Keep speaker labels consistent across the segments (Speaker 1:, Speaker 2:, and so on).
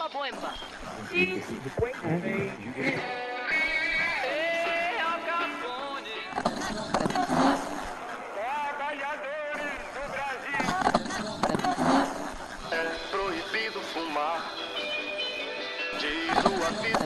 Speaker 1: uma bomba.
Speaker 2: Trabalhadores do Brasil. É proibido fumar. Diz o aviso.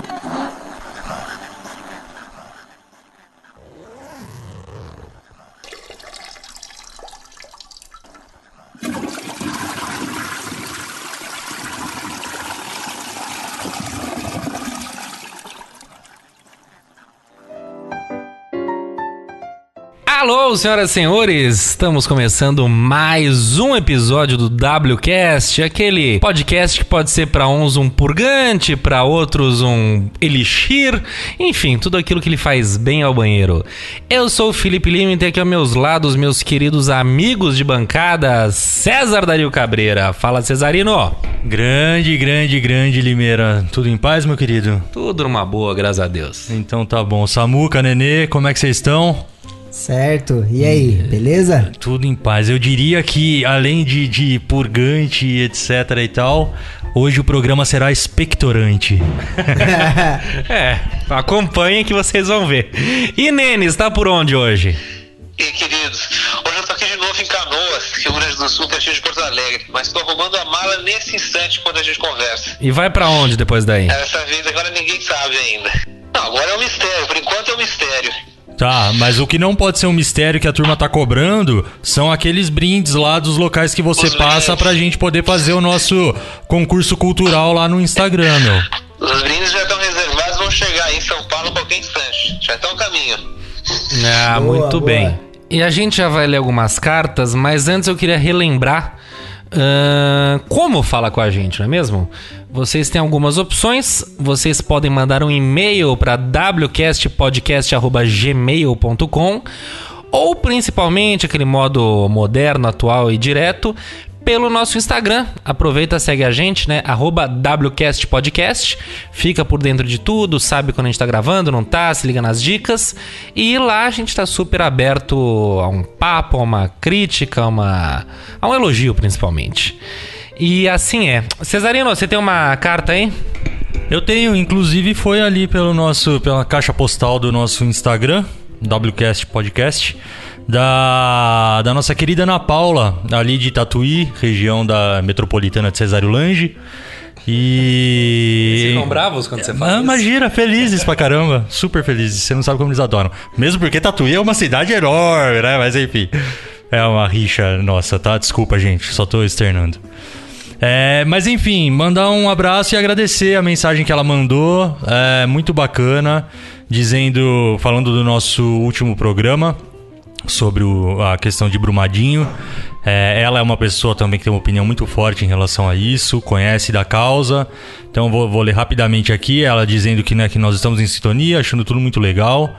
Speaker 3: Alô, senhoras e senhores, estamos começando mais um episódio do WCast, aquele podcast que pode ser para uns um purgante, para outros um elixir, enfim, tudo aquilo que lhe faz bem ao banheiro. Eu sou o Felipe Lima e tenho aqui aos meus lados meus queridos amigos de bancada, César Dario Cabreira. Fala, Cesarino.
Speaker 4: Grande Limeira. Tudo em paz, meu querido?
Speaker 3: Tudo numa boa, graças a Deus.
Speaker 4: Então tá bom. Samuca, Nenê, como é que vocês estão?
Speaker 5: Certo, e aí, beleza?
Speaker 4: Tudo em paz. Eu diria que além de purgante, etc e tal, hoje o programa será expectorante.
Speaker 3: Acompanhem que vocês vão ver. E Nene, está por onde hoje?
Speaker 6: E queridos, hoje eu tô aqui de novo em Canoas, Rio Grande do Sul, pertinho de Porto Alegre, mas tô arrumando a mala nesse instante quando a gente conversa.
Speaker 3: E vai pra onde depois daí?
Speaker 6: Essa vez agora ninguém sabe ainda. Não, agora é um mistério, por enquanto é um mistério.
Speaker 4: Tá, mas o que não pode ser um mistério que a turma tá cobrando são aqueles brindes lá dos locais que você passa pra gente poder fazer o nosso concurso cultural lá no Instagram, meu.
Speaker 6: Os brindes já estão reservados, vão chegar aí em São Paulo a qualquer instante. Já estão a caminho.
Speaker 3: Ah,
Speaker 5: Boa,
Speaker 3: muito
Speaker 5: boa.
Speaker 3: bem. E a gente já vai ler algumas cartas, mas antes eu queria relembrar como fala com a gente, não é mesmo? Vocês têm algumas opções. Vocês podem mandar um e-mail para wcastpodcast@gmail.com ou principalmente aquele modo moderno, atual e direto pelo nosso Instagram. Aproveita, segue a gente, né? @WCastPodcast. Fica por dentro de tudo, sabe quando a gente tá gravando, não tá, se liga nas dicas. E lá a gente tá super aberto a um papo, a uma crítica, a um elogio, principalmente. E assim é. Cesarino, você tem uma carta aí?
Speaker 4: Eu tenho, inclusive foi ali pela caixa postal do nosso Instagram, WCast Podcast, da nossa querida Ana Paula, ali de Tatuí, região da metropolitana de Cesário Lange. E...
Speaker 3: Vocês ficam bravos quando você fala isso?
Speaker 4: Imagina, felizes pra caramba, super felizes, você não sabe como eles adoram. Mesmo porque Tatuí é uma cidade enorme, né? Mas enfim, é uma rixa nossa, tá? Desculpa, gente, só tô externando. Mas enfim, mandar um abraço e agradecer a mensagem que ela mandou, muito bacana, falando do nosso último programa sobre a questão de Brumadinho. Ela é uma pessoa também que tem uma opinião muito forte em relação a isso, conhece da causa, então vou ler rapidamente aqui, ela dizendo que nós estamos em sintonia, achando tudo muito legal.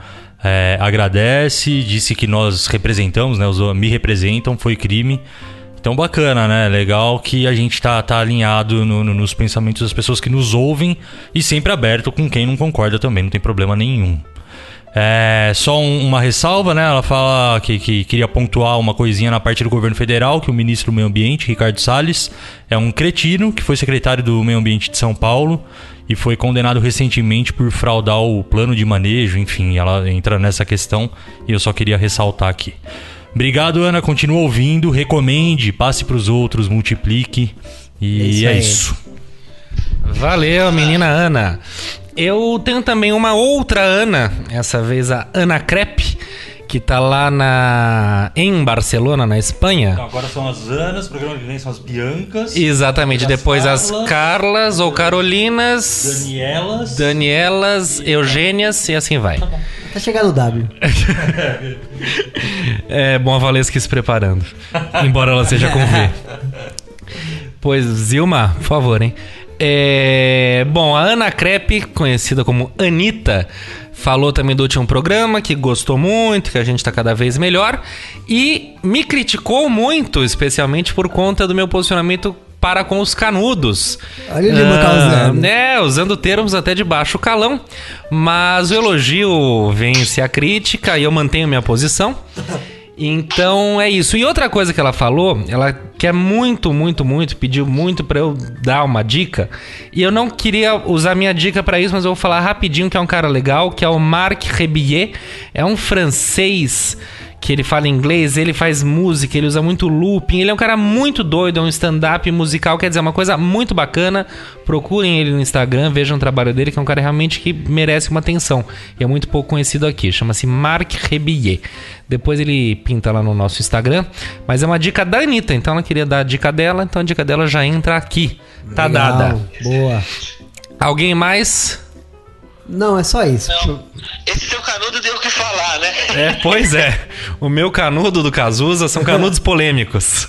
Speaker 4: Agradece, disse que nós representamos, né, me representam, foi crime. Então bacana, né? Legal que a gente tá alinhado nos pensamentos das pessoas que nos ouvem e sempre aberto com quem não concorda também, não tem problema nenhum. Só uma ressalva, né? Ela fala que queria pontuar uma coisinha na parte do governo federal, que o ministro do Meio Ambiente, Ricardo Salles, é um cretino que foi secretário do Meio Ambiente de São Paulo e foi condenado recentemente por fraudar o plano de manejo, enfim, ela entra nessa questão e eu só queria ressaltar aqui. Obrigado, Ana. Continua ouvindo, recomende, passe pros outros, multiplique. E é isso.
Speaker 3: Valeu, menina Ana. Eu tenho também uma outra Ana, essa vez a Ana Crepe, que tá lá em Barcelona, na Espanha.
Speaker 4: Então, agora são as Anas, o programa que vem são as Biancas.
Speaker 3: Exatamente, depois as Carlas ou Carolinas, Danielas, Eugênias e assim vai.
Speaker 5: Tá bom. Até chegar no W.
Speaker 3: É bom a Valesca se preparando, embora ela seja com V. Pois, Zilma, por favor, hein? Bom, a Ana Crepe, conhecida como Anitta, falou também do último programa, que gostou muito, que a gente tá cada vez melhor. E me criticou muito, especialmente por conta do meu posicionamento para com os canudos.
Speaker 5: Olha o Lima causando.
Speaker 3: Usando termos até de baixo calão. Mas o elogio vence a crítica e eu mantenho minha posição. Então é isso. E outra coisa que ela falou, ela quer muito, pediu muito pra eu dar uma dica. E eu não queria usar minha dica pra isso, mas eu vou falar rapidinho que é um cara legal, que é o Marc Rebillet. É um francês que ele fala inglês, ele faz música, ele usa muito looping, ele é um cara muito doido, é um stand-up musical, quer dizer, uma coisa muito bacana. Procurem ele no Instagram, vejam o trabalho dele, que é um cara realmente que merece uma atenção. E é muito pouco conhecido aqui, chama-se Marc Rebillet. Depois ele pinta lá no nosso Instagram, mas é uma dica da Anitta, então ela queria dar a dica dela, então a dica dela já entra aqui. Tá
Speaker 5: Legal,
Speaker 3: dada.
Speaker 5: Boa.
Speaker 3: Alguém mais?
Speaker 5: Não, é só isso.
Speaker 6: Não, esse seu canudo deu o que falar, né?
Speaker 3: É, pois é. O meu canudo do Cazuza são canudos polêmicos.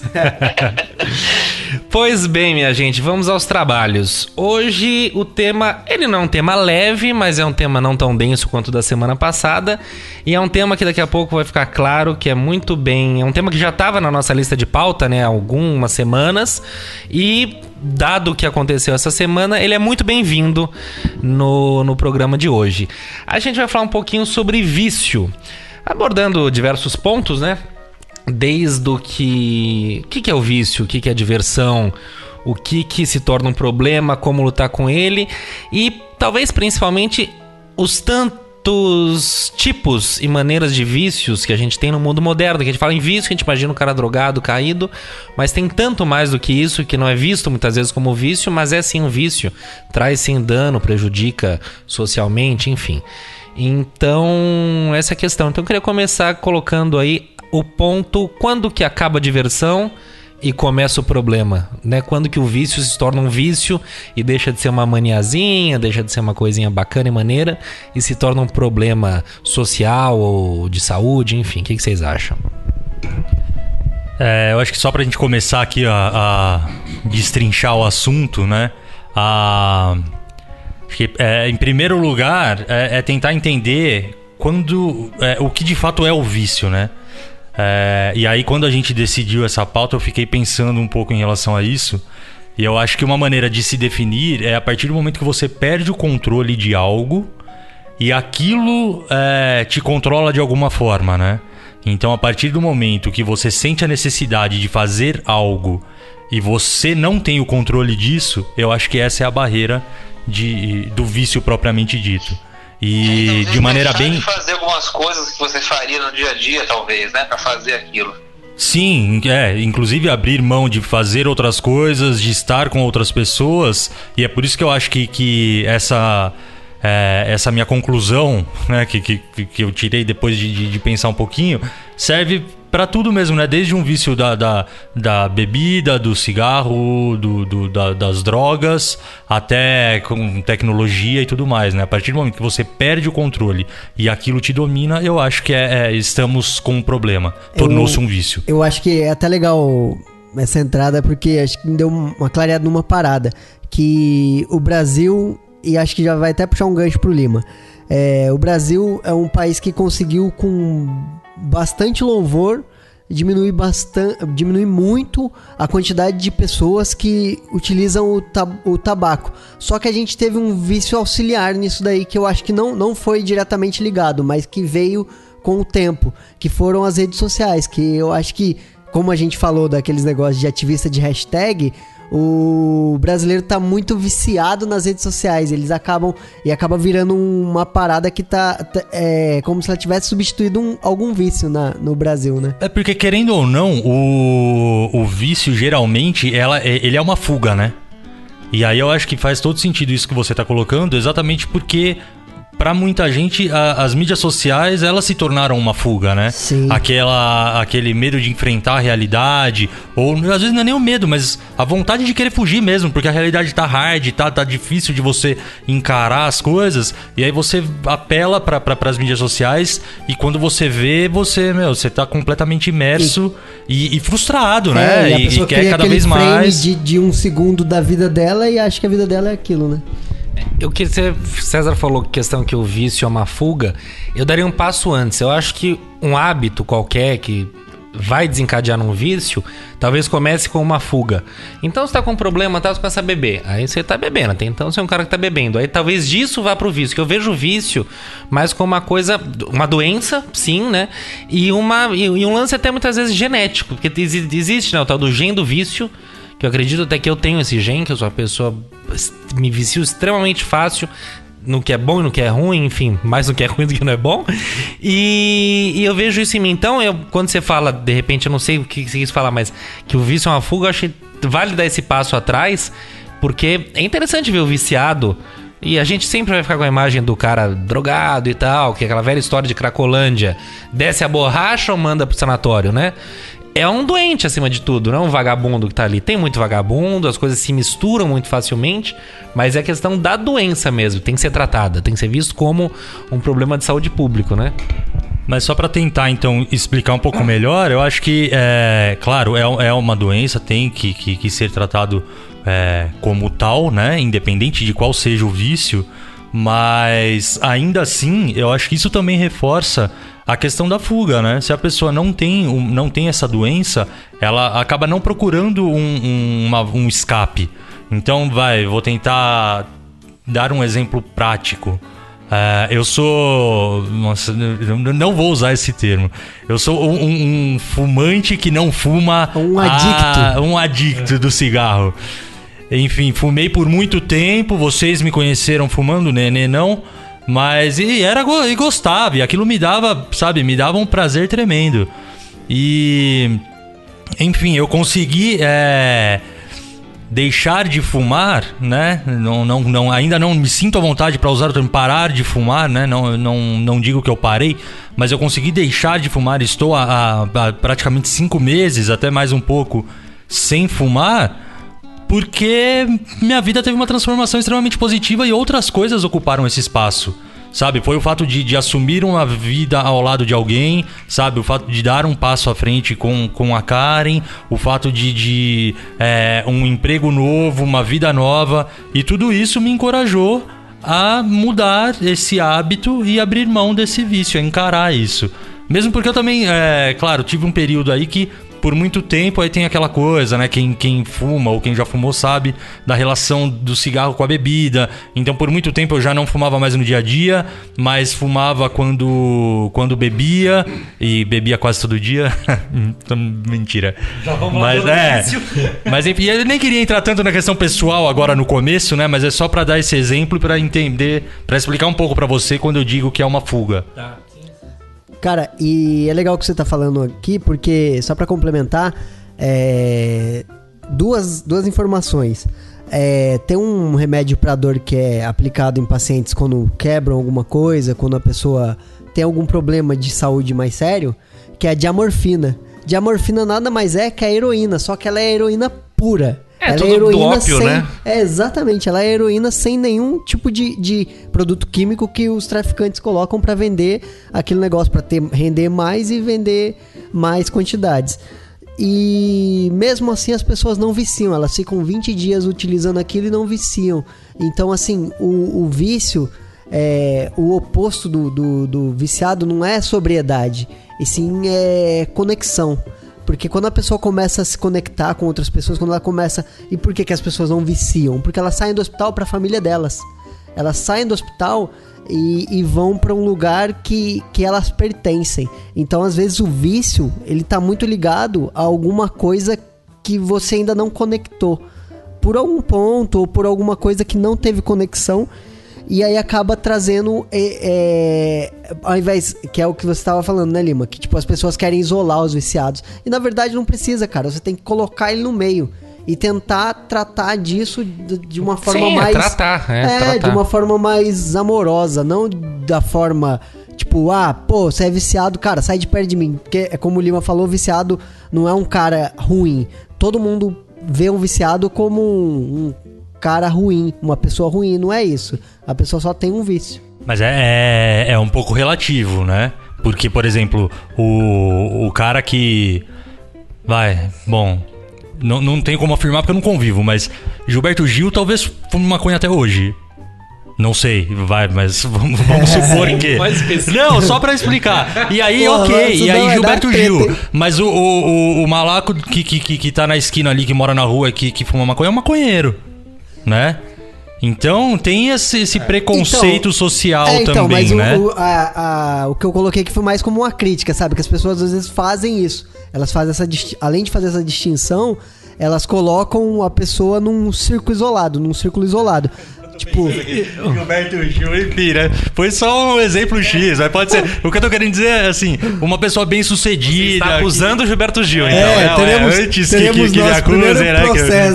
Speaker 3: Pois bem, minha gente, vamos aos trabalhos. Hoje o tema, ele não é um tema leve, mas é um tema não tão denso quanto da semana passada. E é um tema que daqui a pouco vai ficar claro que é muito bem... É um tema que já estava na nossa lista de pauta, né, há algumas semanas. E, dado o que aconteceu essa semana, ele é muito bem-vindo no programa de hoje. A gente vai falar um pouquinho sobre vício, abordando diversos pontos, né? Desde o que é o vício, o que é a diversão, o que se torna um problema, como lutar com ele e talvez principalmente os tantos tipos e maneiras de vícios que a gente tem no mundo moderno. Que a gente fala em vício, a gente imagina um cara drogado, caído, mas tem tanto mais do que isso, que não é visto muitas vezes como vício, mas é sim um vício, traz sim dano, prejudica socialmente, enfim. Então, essa é a questão. Então eu queria começar colocando aí o ponto, quando que acaba a diversão e começa o problema, né? Quando que o vício se torna um vício e deixa de ser uma maniazinha, deixa de ser uma coisinha bacana e maneira e se torna um problema social ou de saúde, enfim. O que vocês acham?
Speaker 4: Eu acho que só pra gente começar aqui a destrinchar o assunto, né? Acho que, em primeiro lugar, é tentar entender o que de fato é o vício, né? E aí, quando a gente decidiu essa pauta, eu fiquei pensando um pouco em relação a isso. E eu acho que uma maneira de se definir é a partir do momento que você perde o controle de algo e aquilo te controla de alguma forma, né? Então, a partir do momento que você sente a necessidade de fazer algo e você não tem o controle disso, eu acho que essa é a barreira do vício propriamente dito. E de maneira bem...
Speaker 6: de fazer algumas coisas que você faria no dia a dia, talvez, né? Pra fazer aquilo.
Speaker 4: Sim, inclusive abrir mão de fazer outras coisas, de estar com outras pessoas. E é por isso que eu acho que essa minha conclusão, né, que eu tirei depois de pensar um pouquinho, serve pra tudo mesmo, né? Desde um vício da bebida, do cigarro, das drogas, até com tecnologia e tudo mais, né? A partir do momento que você perde o controle e aquilo te domina, eu acho que estamos com um problema. Tornou-se um vício.
Speaker 5: Eu acho que é até legal essa entrada, porque acho que me deu uma clareada numa parada. Que o Brasil, e acho que já vai até puxar um gancho pro Lima, o Brasil é um país que conseguiu com bastante louvor diminui muito a quantidade de pessoas que utilizam o tabaco. Só que a gente teve um vício auxiliar nisso daí, que eu acho que não foi diretamente ligado, mas que veio com o tempo, que foram as redes sociais, que eu acho que, como a gente falou daqueles negócios de ativista de hashtag, o brasileiro tá muito viciado nas redes sociais. Eles acaba virando uma parada que como se ela tivesse substituído algum vício no Brasil, né?
Speaker 4: É porque, querendo ou não, o vício geralmente ele é uma fuga, né? E aí eu acho que faz todo sentido isso que você tá colocando, exatamente porque pra muita gente, as mídias sociais, elas se tornaram uma fuga, né?
Speaker 5: Sim.
Speaker 4: Aquele medo de enfrentar a realidade, ou às vezes não é nem o medo, mas a vontade de querer fugir mesmo, porque a realidade tá hard, tá difícil de você encarar as coisas, e aí você apela pras mídias sociais, e quando você vê, você tá completamente imerso e frustrado, né?
Speaker 5: E a pessoa
Speaker 4: quer cada vez
Speaker 5: frame
Speaker 4: mais.
Speaker 5: de um segundo da vida dela e acha que a vida dela é aquilo, né?
Speaker 3: César falou questão que o vício é uma fuga. Eu daria um passo antes. Eu acho que um hábito qualquer que vai desencadear num vício, talvez comece com uma fuga. Então você tá com um problema, tá, você começa a beber. Aí você tá bebendo, até então você é um cara que tá bebendo. Aí talvez disso vá pro vício, que eu vejo o vício mais como uma coisa, uma doença, sim, né? E um lance até muitas vezes genético, porque existe, né, o tal do gene do vício, que eu acredito até que eu tenho esse gene, que eu sou uma pessoa, me vicio extremamente fácil, no que é bom e no que é ruim, enfim, mais no que é ruim do que não é bom. E eu vejo isso em mim. Então, quando você fala, de repente, eu não sei o que você quis falar, mas que o vício é uma fuga, eu achei vale dar esse passo atrás, porque é interessante ver o viciado, e a gente sempre vai ficar com a imagem do cara drogado e tal, que é aquela velha história de Cracolândia, desce a borracha ou manda pro sanatório, né? É um doente acima de tudo, não é um vagabundo que tá ali. Tem muito vagabundo, as coisas se misturam muito facilmente, mas é a questão da doença mesmo, tem que ser tratada, tem que ser visto como um problema de saúde público, né?
Speaker 4: Mas só para tentar, então, explicar um pouco melhor, eu acho que, claro, é uma doença, tem que ser tratado como tal, né? Independente de qual seja o vício, mas ainda assim, eu acho que isso também reforça a questão da fuga, né? Se a pessoa não tem essa doença, ela acaba não procurando um escape. Então, vou tentar dar um exemplo prático. Eu sou... Nossa, não vou usar esse termo. Eu sou um fumante que não fuma...
Speaker 5: Um adicto.
Speaker 4: Um adicto do cigarro. Enfim, fumei por muito tempo. Vocês me conheceram fumando, Nenê não... Mas e gostava, e aquilo me dava, sabe, me dava um prazer tremendo. E enfim, eu consegui deixar de fumar, né? Ainda não me sinto à vontade para usar o termo parar de fumar, né? Não digo que eu parei, mas eu consegui deixar de fumar. Estou há praticamente 5 meses, até mais um pouco, sem fumar. Porque minha vida teve uma transformação extremamente positiva e outras coisas ocuparam esse espaço, sabe? Foi o fato de assumir uma vida ao lado de alguém, sabe? O fato de dar um passo à frente com a Karen, o fato de um emprego novo, uma vida nova, e tudo isso me encorajou a mudar esse hábito e abrir mão desse vício, a encarar isso. Mesmo porque eu também, claro, tive um período aí que por muito tempo aí tem aquela coisa, né? Quem fuma ou quem já fumou sabe da relação do cigarro com a bebida. Então por muito tempo eu já não fumava mais no dia a dia, mas fumava quando bebia, e bebia quase todo dia. Mentira. Já vamos mas mas enfim, eu nem queria entrar tanto na questão pessoal agora no começo, né? Mas é só pra dar esse exemplo e pra entender, pra explicar um pouco pra você quando eu digo que é uma fuga. Tá.
Speaker 5: Cara, e é legal o que você tá falando aqui, porque, só pra complementar, duas informações. Tem um remédio pra dor que é aplicado em pacientes quando quebram alguma coisa, quando a pessoa tem algum problema de saúde mais sério, que é a diamorfina. Diamorfina nada mais é que a heroína, só que ela é heroína pura. Ela
Speaker 3: tudo
Speaker 5: é heroína
Speaker 3: do ópio,
Speaker 5: sem,
Speaker 3: né?
Speaker 5: Exatamente, ela é heroína sem nenhum tipo de produto químico que os traficantes colocam pra vender aquele negócio, pra render mais e vender mais quantidades. E mesmo assim as pessoas não viciam, elas ficam 20 dias utilizando aquilo e não viciam. Então assim, o vício, o oposto do viciado não é sobriedade, e sim é conexão. Porque quando a pessoa começa a se conectar com outras pessoas, quando ela começa... E por que as pessoas não viciam? Porque elas saem do hospital para a família delas. Elas saem do hospital e vão para um lugar que elas pertencem. Então, às vezes, o vício, ele tá muito ligado a alguma coisa que você ainda não conectou. Por algum ponto ou por alguma coisa que não teve conexão. E aí acaba trazendo, ao invés, que é o que você estava falando, né, Lima? Que tipo, as pessoas querem isolar os viciados. E na verdade não precisa, cara. Você tem que colocar ele no meio e tentar tratar disso de uma forma mais... tratar. De uma forma mais amorosa, não da forma, tipo, você é viciado, cara, sai de perto de mim. Porque é como o Lima falou, viciado não é um cara ruim. Todo mundo vê um viciado como um cara ruim, uma pessoa ruim, não é isso. A pessoa só tem um vício.
Speaker 4: Mas é um pouco relativo, né? Porque, por exemplo, o cara que... Não tem como afirmar porque eu não convivo, mas Gilberto Gil talvez fume maconha até hoje. Não sei, mas vamos supor que...
Speaker 3: Mais específico.
Speaker 4: Não, só pra explicar. E aí,
Speaker 5: Pô,
Speaker 4: ok,
Speaker 5: isso
Speaker 4: e
Speaker 5: não
Speaker 4: aí
Speaker 5: vai
Speaker 4: Gilberto
Speaker 5: dar treta,
Speaker 4: Gil.
Speaker 5: hein?
Speaker 4: Mas o malaco que tá na esquina ali, que mora na rua, que fuma maconha, é um maconheiro, né? Então tem esse preconceito social também,
Speaker 5: mas
Speaker 4: né?
Speaker 5: o que eu coloquei aqui foi mais como uma crítica, sabe? Que as pessoas às vezes fazem isso. Elas fazem além de fazer essa distinção, elas colocam a pessoa num círculo isolado. Tipo,
Speaker 4: Gilberto Gil, enfim, né? Foi só um exemplo X, mas pode ser. O que eu tô querendo dizer é assim, uma pessoa bem sucedida.
Speaker 3: Tá acusando o Gilberto Gil, então.
Speaker 4: Antes que me acusem, né?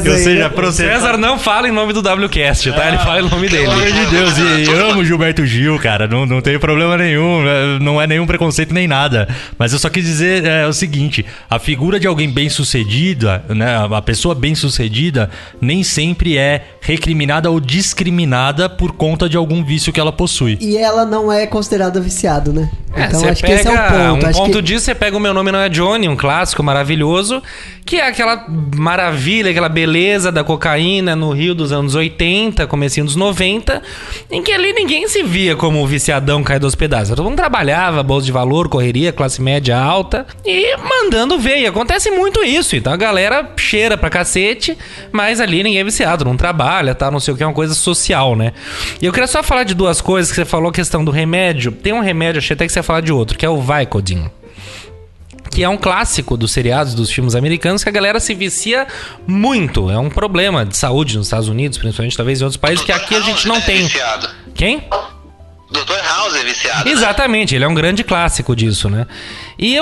Speaker 4: Que eu seja processado.
Speaker 3: César não fala em nome do WCast, tá? Ele fala em nome dele.
Speaker 4: Pelo amor de Deus, e eu amo Gilberto Gil, cara. Não tem problema nenhum. Não é nenhum preconceito nem nada. Mas eu só quis dizer o seguinte: a figura de alguém bem sucedida, né? A pessoa bem sucedida nem sempre é recriminada ou discriminada por conta de algum vício que ela possui.
Speaker 5: e ela não é considerada viciado, né? Então
Speaker 3: você
Speaker 5: acho que esse é o ponto.
Speaker 3: Um
Speaker 5: Acho
Speaker 3: ponto
Speaker 5: que...
Speaker 3: disso, você pega O Meu Nome Não É Johnny, um clássico maravilhoso, que é aquela maravilha, aquela beleza da cocaína no Rio dos anos 80, comecinho dos 90, em que ali ninguém se via como o viciadão caído aos pedaços. Todo mundo trabalhava, bolsa de valor, correria, classe média alta, e mandando ver. E acontece muito isso. Então a galera cheira pra cacete, mas ali ninguém é viciado, não trabalha, tá? Não sei o que, é uma coisa social, né? E eu queria só falar de duas coisas que você falou, a questão do remédio. Tem um remédio, achei até que você ia falar de outro, que é o Vicodin, que é um clássico dos seriados, dos filmes americanos, que a galera se vicia muito. É um problema de saúde nos Estados Unidos, principalmente, talvez em outros países, que aqui a gente não tem.
Speaker 6: Viciado.
Speaker 3: Quem?
Speaker 6: Dr. House é viciado.
Speaker 3: Exatamente, ele é um grande clássico disso, né? E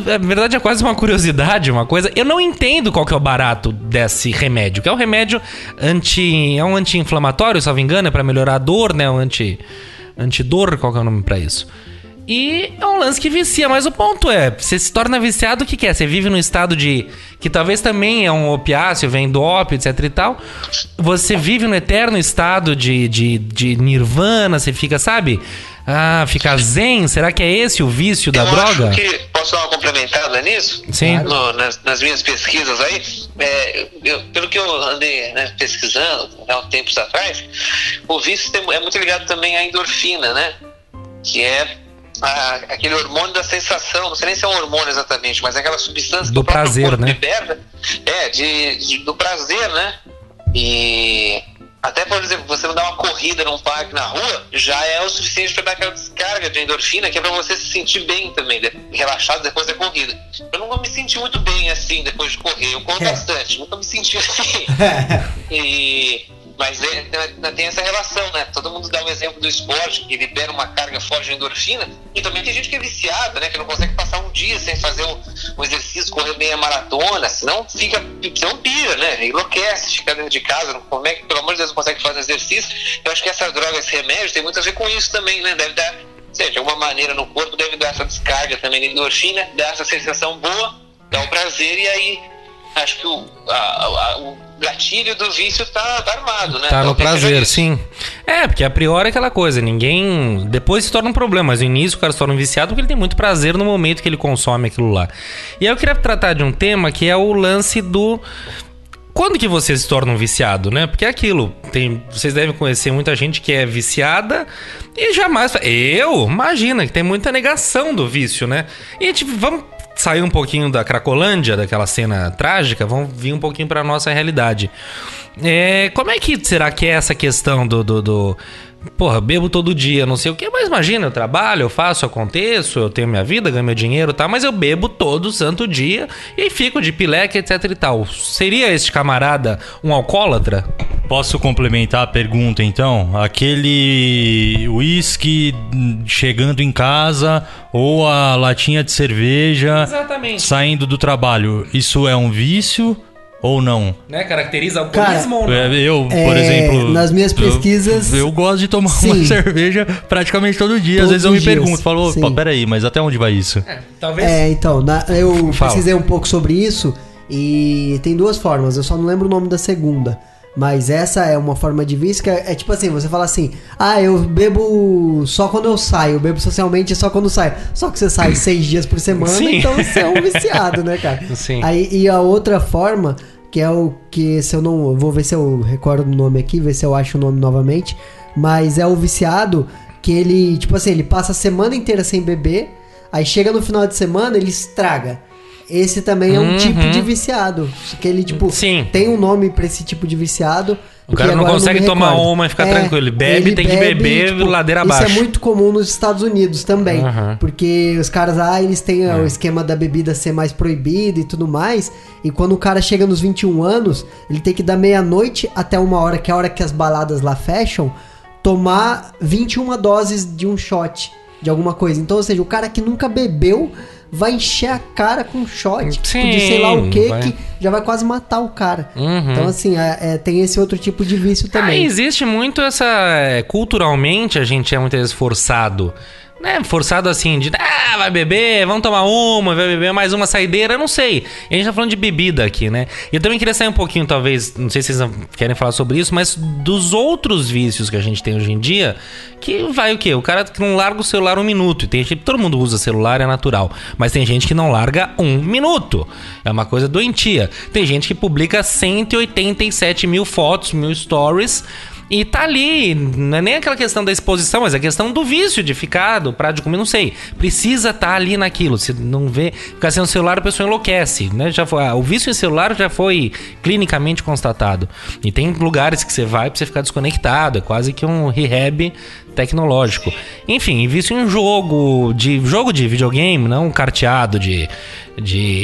Speaker 3: na verdade é quase uma curiosidade, uma coisa. Eu não entendo qual que é o barato desse remédio, que é um remédio é um anti-inflamatório, se não me engano, é pra melhorar a dor, né? Um antidor, qual que é o nome pra isso? E é um lance que vicia, mas o ponto é, você se torna viciado, o que é? Você vive num estado de... que talvez também é um opiáceo, vem do ópio, etc e tal. Você vive no eterno estado de nirvana, você fica, sabe? Fica zen. Será que é esse o vício da droga?
Speaker 6: Acho que posso dar uma complementada nisso?
Speaker 3: Sim.
Speaker 6: Nas minhas pesquisas aí, pelo que eu andei, né, pesquisando há um tempos atrás, o vício é muito ligado também à endorfina, né? Que é aquele hormônio da sensação, não sei nem se é um hormônio exatamente, mas é aquela substância
Speaker 3: do prazer, né?
Speaker 6: Liberta, do prazer, né? E até, por exemplo, você não dar uma corrida num parque na rua, já é o suficiente para dar aquela descarga de endorfina, que é para você se sentir bem também, relaxado depois da corrida. Eu nunca me senti muito bem assim depois de correr, eu corro bastante, nunca me senti assim. Mas tem essa relação, né? Todo mundo dá um exemplo do esporte, que libera uma carga forte de endorfina, e também tem gente que é viciada, né? Que não consegue passar um dia sem fazer um exercício, correr meia maratona, senão pira, né? Enlouquece, fica dentro de casa, como é que, pelo amor de Deus, não consegue fazer exercício. Eu acho que essa droga, esse remédio, tem muito a ver com isso também, né? Deve dar, de alguma maneira no corpo, deve dar essa descarga também de endorfina, dar essa sensação boa, dar um prazer, e aí acho que o gatilho do vício tá armado, né?
Speaker 3: Tá no prazer,
Speaker 6: isso.
Speaker 3: sim. Porque a priori é aquela coisa, ninguém... Depois se torna um problema, mas no início o cara se torna um viciado porque ele tem muito prazer no momento que ele consome aquilo lá. E aí eu queria tratar de um tema que é o lance do... Quando que você se torna um viciado, né? Porque é aquilo, vocês devem conhecer muita gente que é viciada e jamais... Imagina, que tem muita negação do vício, né? E vamos sair um pouquinho da Cracolândia, daquela cena trágica, vamos vir um pouquinho pra nossa realidade. Como é que será que é essa questão do porra, bebo todo dia, não sei o que, mas imagina, eu trabalho, eu faço, aconteço, eu tenho minha vida, ganho meu dinheiro e tal, mas eu bebo todo santo dia e fico de pileque, etc e tal. Seria este camarada um alcoólatra?
Speaker 4: Posso complementar a pergunta, então? Aquele uísque chegando em casa ou a latinha de cerveja saindo do trabalho, isso é um vício ou não?
Speaker 3: Né? Caracteriza alcoolismo ou não?
Speaker 4: Eu, por exemplo...
Speaker 5: Nas minhas pesquisas...
Speaker 4: Eu gosto de tomar uma cerveja praticamente todo dia. Às vezes eu me pergunto, falo, peraí, mas até onde vai isso?
Speaker 3: Talvez...
Speaker 5: então, eu pesquisei um pouco sobre isso e tem duas formas, eu só não lembro o nome da segunda. Mas essa é uma forma de vício que é tipo assim, você fala assim, eu bebo só quando eu saio, eu bebo socialmente só quando eu saio. Só que você sai 6 dias por semana, então você é um viciado, né, cara?
Speaker 3: Sim.
Speaker 5: E a outra forma, que é o que, se eu não... Vou ver se eu recordo o nome aqui, ver se eu acho o nome novamente. Mas é o viciado que ele, tipo assim, ele passa a semana inteira sem beber, aí chega no final de semana, ele estraga. Esse também é um tipo de viciado. Que ele, tipo,
Speaker 3: Sim.
Speaker 5: tem um nome pra esse tipo de viciado.
Speaker 3: O cara não consegue tomar uma e ficar tranquilo. Ele bebe,
Speaker 5: ele
Speaker 3: tem que beber ladeira abaixo.
Speaker 5: Isso é muito comum nos Estados Unidos também. Porque os caras, eles têm o esquema da bebida ser mais proibido e tudo mais. E quando o cara chega nos 21 anos, ele tem que dar meia-noite até 1h, que é a hora que as baladas lá fecham, tomar 21 doses de um shot de alguma coisa. Então, ou seja, o cara que nunca bebeu vai encher a cara com shot de sei lá o que já vai quase matar o cara. Então, assim, tem esse outro tipo de vício também.
Speaker 3: Existe muito essa... culturalmente, a gente é muitas vezes forçado. Né? Forçado assim, de... vai beber, vamos tomar uma, vai beber mais uma saideira, eu não sei. A gente tá falando de bebida aqui, né? E eu também queria sair um pouquinho, talvez, não sei se vocês querem falar sobre isso, mas dos outros vícios que a gente tem hoje em dia, que vai o quê? O cara que não larga o celular 1 minuto. E tem gente, todo mundo usa celular, é natural. Mas tem gente que não larga 1 minuto. É uma coisa doentia. Tem gente que publica 187 mil fotos, 1000 stories... E tá ali, não é nem aquela questão da exposição, mas é a questão do vício, de ficar, do prato de comer, não sei. Precisa estar ali naquilo. Se não vê, ficar sem o celular, a pessoa enlouquece, né? O vício em celular já foi clinicamente constatado. E tem lugares que você vai pra você ficar desconectado, é quase que um rehab tecnológico. Enfim, vício em jogo de videogame, não um carteado de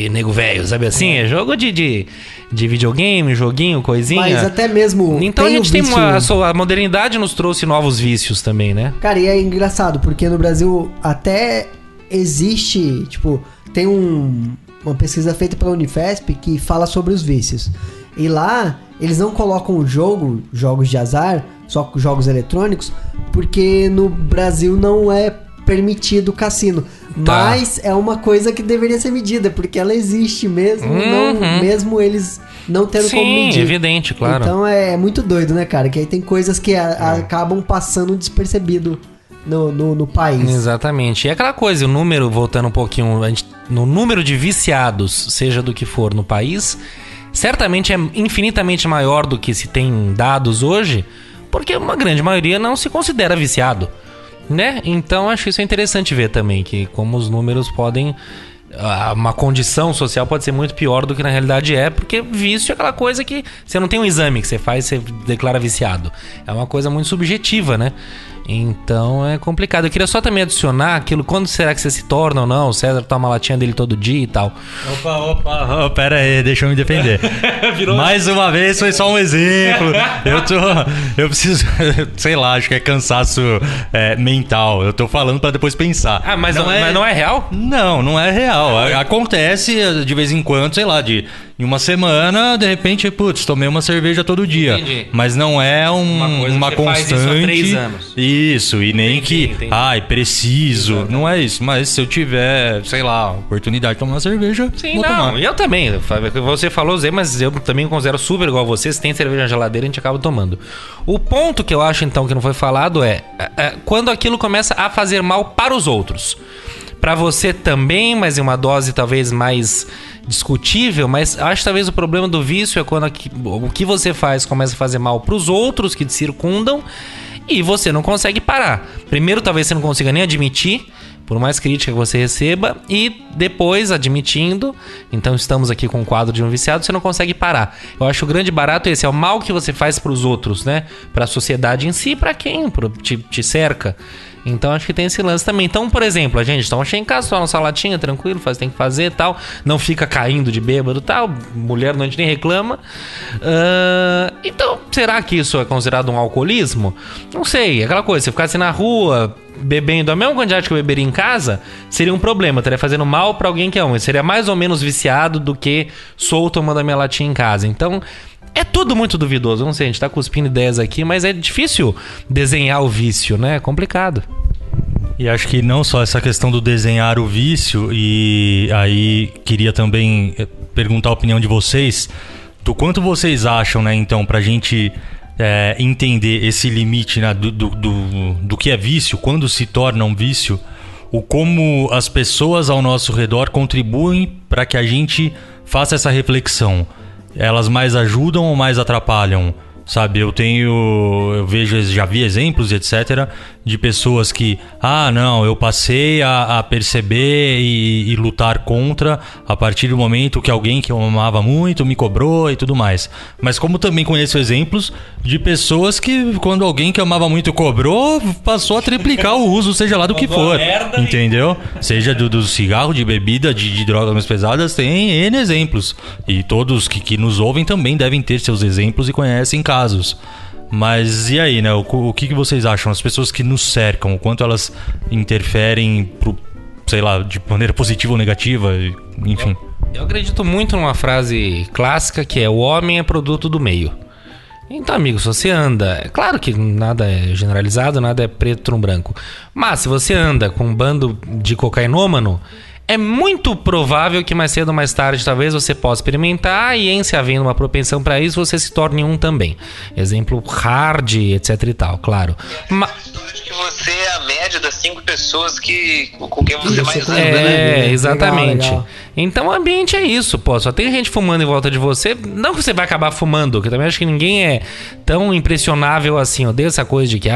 Speaker 3: nego velho, sabe assim? É jogo de videogame, joguinho, coisinha.
Speaker 5: Mas até mesmo...
Speaker 3: Então a gente tem a modernidade nos trouxe novos vícios também, né?
Speaker 5: Cara, e é engraçado, porque no Brasil até existe, tipo, tem uma pesquisa feita pela Unifesp que fala sobre os vícios. E lá, eles não colocam jogos de azar, só jogos eletrônicos, porque no Brasil não é permitido cassino. Tá. Mas é uma coisa que deveria ser medida, porque ela existe mesmo, mesmo eles não tendo como medir.
Speaker 3: Sim, evidente, claro.
Speaker 5: Então é muito doido, né, cara? Que aí tem coisas que acabam passando despercebido no país.
Speaker 3: Exatamente. E aquela coisa, o número, voltando um pouquinho, no número de viciados, seja do que for no país, certamente é infinitamente maior do que se tem dados hoje, porque uma grande maioria não se considera viciado. Né? Então acho isso interessante ver também, que como os números podem... uma condição social pode ser muito pior do que na realidade é, porque vício é aquela coisa que você não tem um exame que você faz e você declara viciado. É uma coisa muito subjetiva, né? Então é complicado. Eu queria só também adicionar aquilo, quando será que você se torna ou não? O César toma a latinha dele todo dia e tal.
Speaker 4: Opa, pera aí, deixa eu me defender. Mais uma vez, foi só um exemplo. Eu preciso, sei lá, acho que é cansaço mental. Eu tô falando pra depois pensar.
Speaker 3: Mas não é real?
Speaker 4: Não é real. Acontece de vez em quando, sei lá, em uma semana, de repente, tomei uma cerveja todo dia.
Speaker 3: Entendi.
Speaker 4: Mas não é uma constante.
Speaker 3: Faz isso há 3 anos.
Speaker 4: Isso, e nem
Speaker 3: entendi.
Speaker 4: Preciso. Exatamente. Não é isso. Mas se eu tiver, sei lá, oportunidade de tomar uma cerveja, vou tomar.
Speaker 3: E eu também. Você falou, Zé, mas eu também me considero super igual a você. Se tem cerveja na geladeira, a gente acaba tomando. O ponto que eu acho, então, que não foi falado é quando aquilo começa a fazer mal para os outros. Pra você também, mas em uma dose talvez mais discutível, mas acho que talvez o problema do vício é quando o que você faz começa a fazer mal pros outros que te circundam e você não consegue parar. Primeiro, talvez você não consiga nem admitir, por mais crítica que você receba, e depois, admitindo, então estamos aqui com o quadro de um viciado, você não consegue parar. Eu acho o grande barato esse, é o mal que você faz pros outros, né? Pra sociedade em si, pra quem te cerca. Então acho que tem esse lance também. Então, por exemplo, a gente toma em casa, toma nossa latinha, tranquilo, tem que fazer e tal. Não fica caindo de bêbado e tal. Mulher não, a gente nem reclama. Então, será que isso é considerado um alcoolismo? Não sei, aquela coisa, você ficasse na rua bebendo a mesma quantidade que eu beberia em casa, seria um problema, estaria fazendo mal pra alguém que é um. Seria mais ou menos viciado do que sou tomando a minha latinha em casa. Então... é tudo muito duvidoso, não sei, a gente tá cuspindo ideias aqui, mas é difícil desenhar o vício, né? É complicado.
Speaker 4: E acho que não só essa questão do desenhar o vício, e aí queria também perguntar a opinião de vocês, do quanto vocês acham, né, então, pra gente entender esse limite, né, do que é vício, quando se torna um vício, o como as pessoas ao nosso redor contribuem para que a gente faça essa reflexão. elas mais ajudam ou mais atrapalham? Sabe, eu vejo, já vi exemplos, etc., de pessoas que, não, eu passei a perceber e lutar contra a partir do momento que alguém que eu amava muito me cobrou e tudo mais. Mas como também conheço exemplos de pessoas que, quando alguém que eu amava muito cobrou, passou a triplicar o uso, seja lá do que for, entendeu? Seja do cigarro, de bebida, de drogas mais pesadas, tem N exemplos. E todos que nos ouvem também devem ter seus exemplos e conhecem casos. Mas e aí, né? O que vocês acham? As pessoas que nos cercam, o quanto elas interferem sei lá, de maneira positiva ou negativa, enfim.
Speaker 3: Eu acredito muito numa frase clássica que é: o homem é produto do meio. Então, amigo, se você anda... É claro que nada é generalizado, nada é preto no branco. Mas se você anda com um bando de cocainômano, é muito provável que mais cedo ou mais tarde talvez você possa experimentar, e em se havendo uma propensão para isso, você se torne um também. Exemplo hard, etc e tal, claro.
Speaker 6: Acho que você é a média das 5 pessoas com quem você mais anda,
Speaker 3: né? Exatamente.
Speaker 5: Legal.
Speaker 3: Então o ambiente é isso, pô. Só tem gente fumando em volta de você. Não que você vai acabar fumando, que eu também acho que ninguém é tão impressionável assim. Eu odeio essa coisa de que,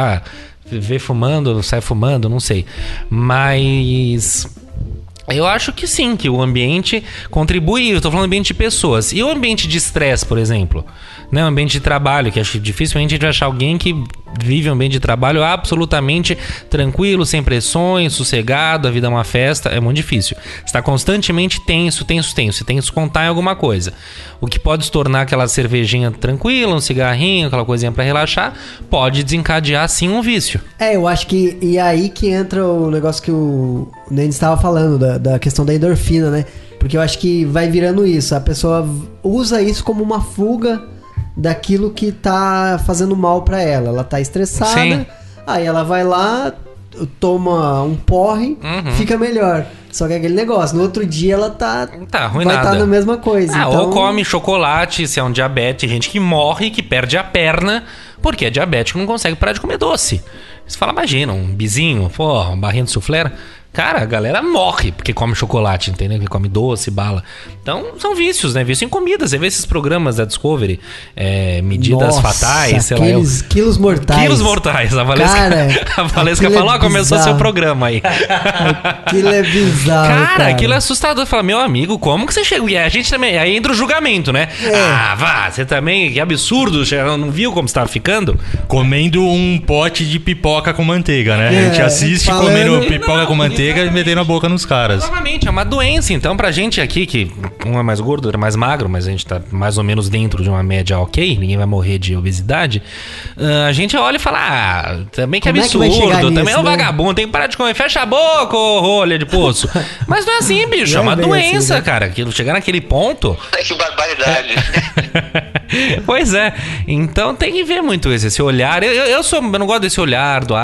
Speaker 3: vê fumando, sai fumando, não sei. Mas... eu acho que sim, que o ambiente contribui. Eu tô falando ambiente de pessoas. E o ambiente de estresse, por exemplo? Né? O ambiente de trabalho, que acho que dificilmente a gente vai achar alguém que vive um ambiente de trabalho absolutamente tranquilo, sem pressões, sossegado, a vida é uma festa. É muito difícil. Está constantemente tenso. Você tem que se contar em alguma coisa. O que pode se tornar aquela cervejinha tranquila, um cigarrinho, aquela coisinha para relaxar, pode desencadear sim um vício.
Speaker 5: Eu acho que... E aí que entra o negócio que o Nenis estava falando, da questão da endorfina, né? Porque eu acho que vai virando isso. A pessoa usa isso como uma fuga daquilo que tá fazendo mal pra ela. Ela tá estressada,
Speaker 3: sim.
Speaker 5: Aí ela vai lá, toma um porre, fica melhor. Só que é aquele negócio, no outro dia ela
Speaker 3: arruinada.
Speaker 5: vai estar na mesma coisa. Então...
Speaker 3: Ou come chocolate, se é um diabetes. Tem gente que morre, que perde a perna porque é diabético e não consegue parar de comer doce. Você fala, imagina, um bizinho, um barrinho de soufflé. Cara, a galera morre porque come chocolate, entendeu? Que come doce, bala. Então, são vícios, né? Vício em comida. Você vê esses programas da Discovery, medidas fatais, sei lá.
Speaker 5: Quilos mortais.
Speaker 3: Quilos mortais. A Valesca falou, começou seu programa aí.
Speaker 5: Aquilo é bizarro, cara.
Speaker 3: Aquilo é assustador. Fala, meu amigo, como que você chegou? E a gente também... Aí entra o julgamento, né? Você também... Que absurdo. Não viu como você tava ficando?
Speaker 4: Comendo um pote de pipoca com manteiga, né? A gente assiste comendo pipoca com manteiga e metendo a boca nos caras.
Speaker 3: Novamente, é uma doença. Então, pra gente aqui, que um é mais gordo, outro é mais magro, mas a gente tá mais ou menos dentro de uma média ok, ninguém vai morrer de obesidade, a gente olha e fala, também que absurdo, também é um vagabundo, tem que parar de comer, fecha a boca, ô rolha de poço. Mas não é assim, bicho, é uma doença, assim, cara. Chegar naquele ponto...
Speaker 6: Que barbaridade.
Speaker 3: Pois é. Então tem que ver muito esse olhar. Eu não gosto desse olhar do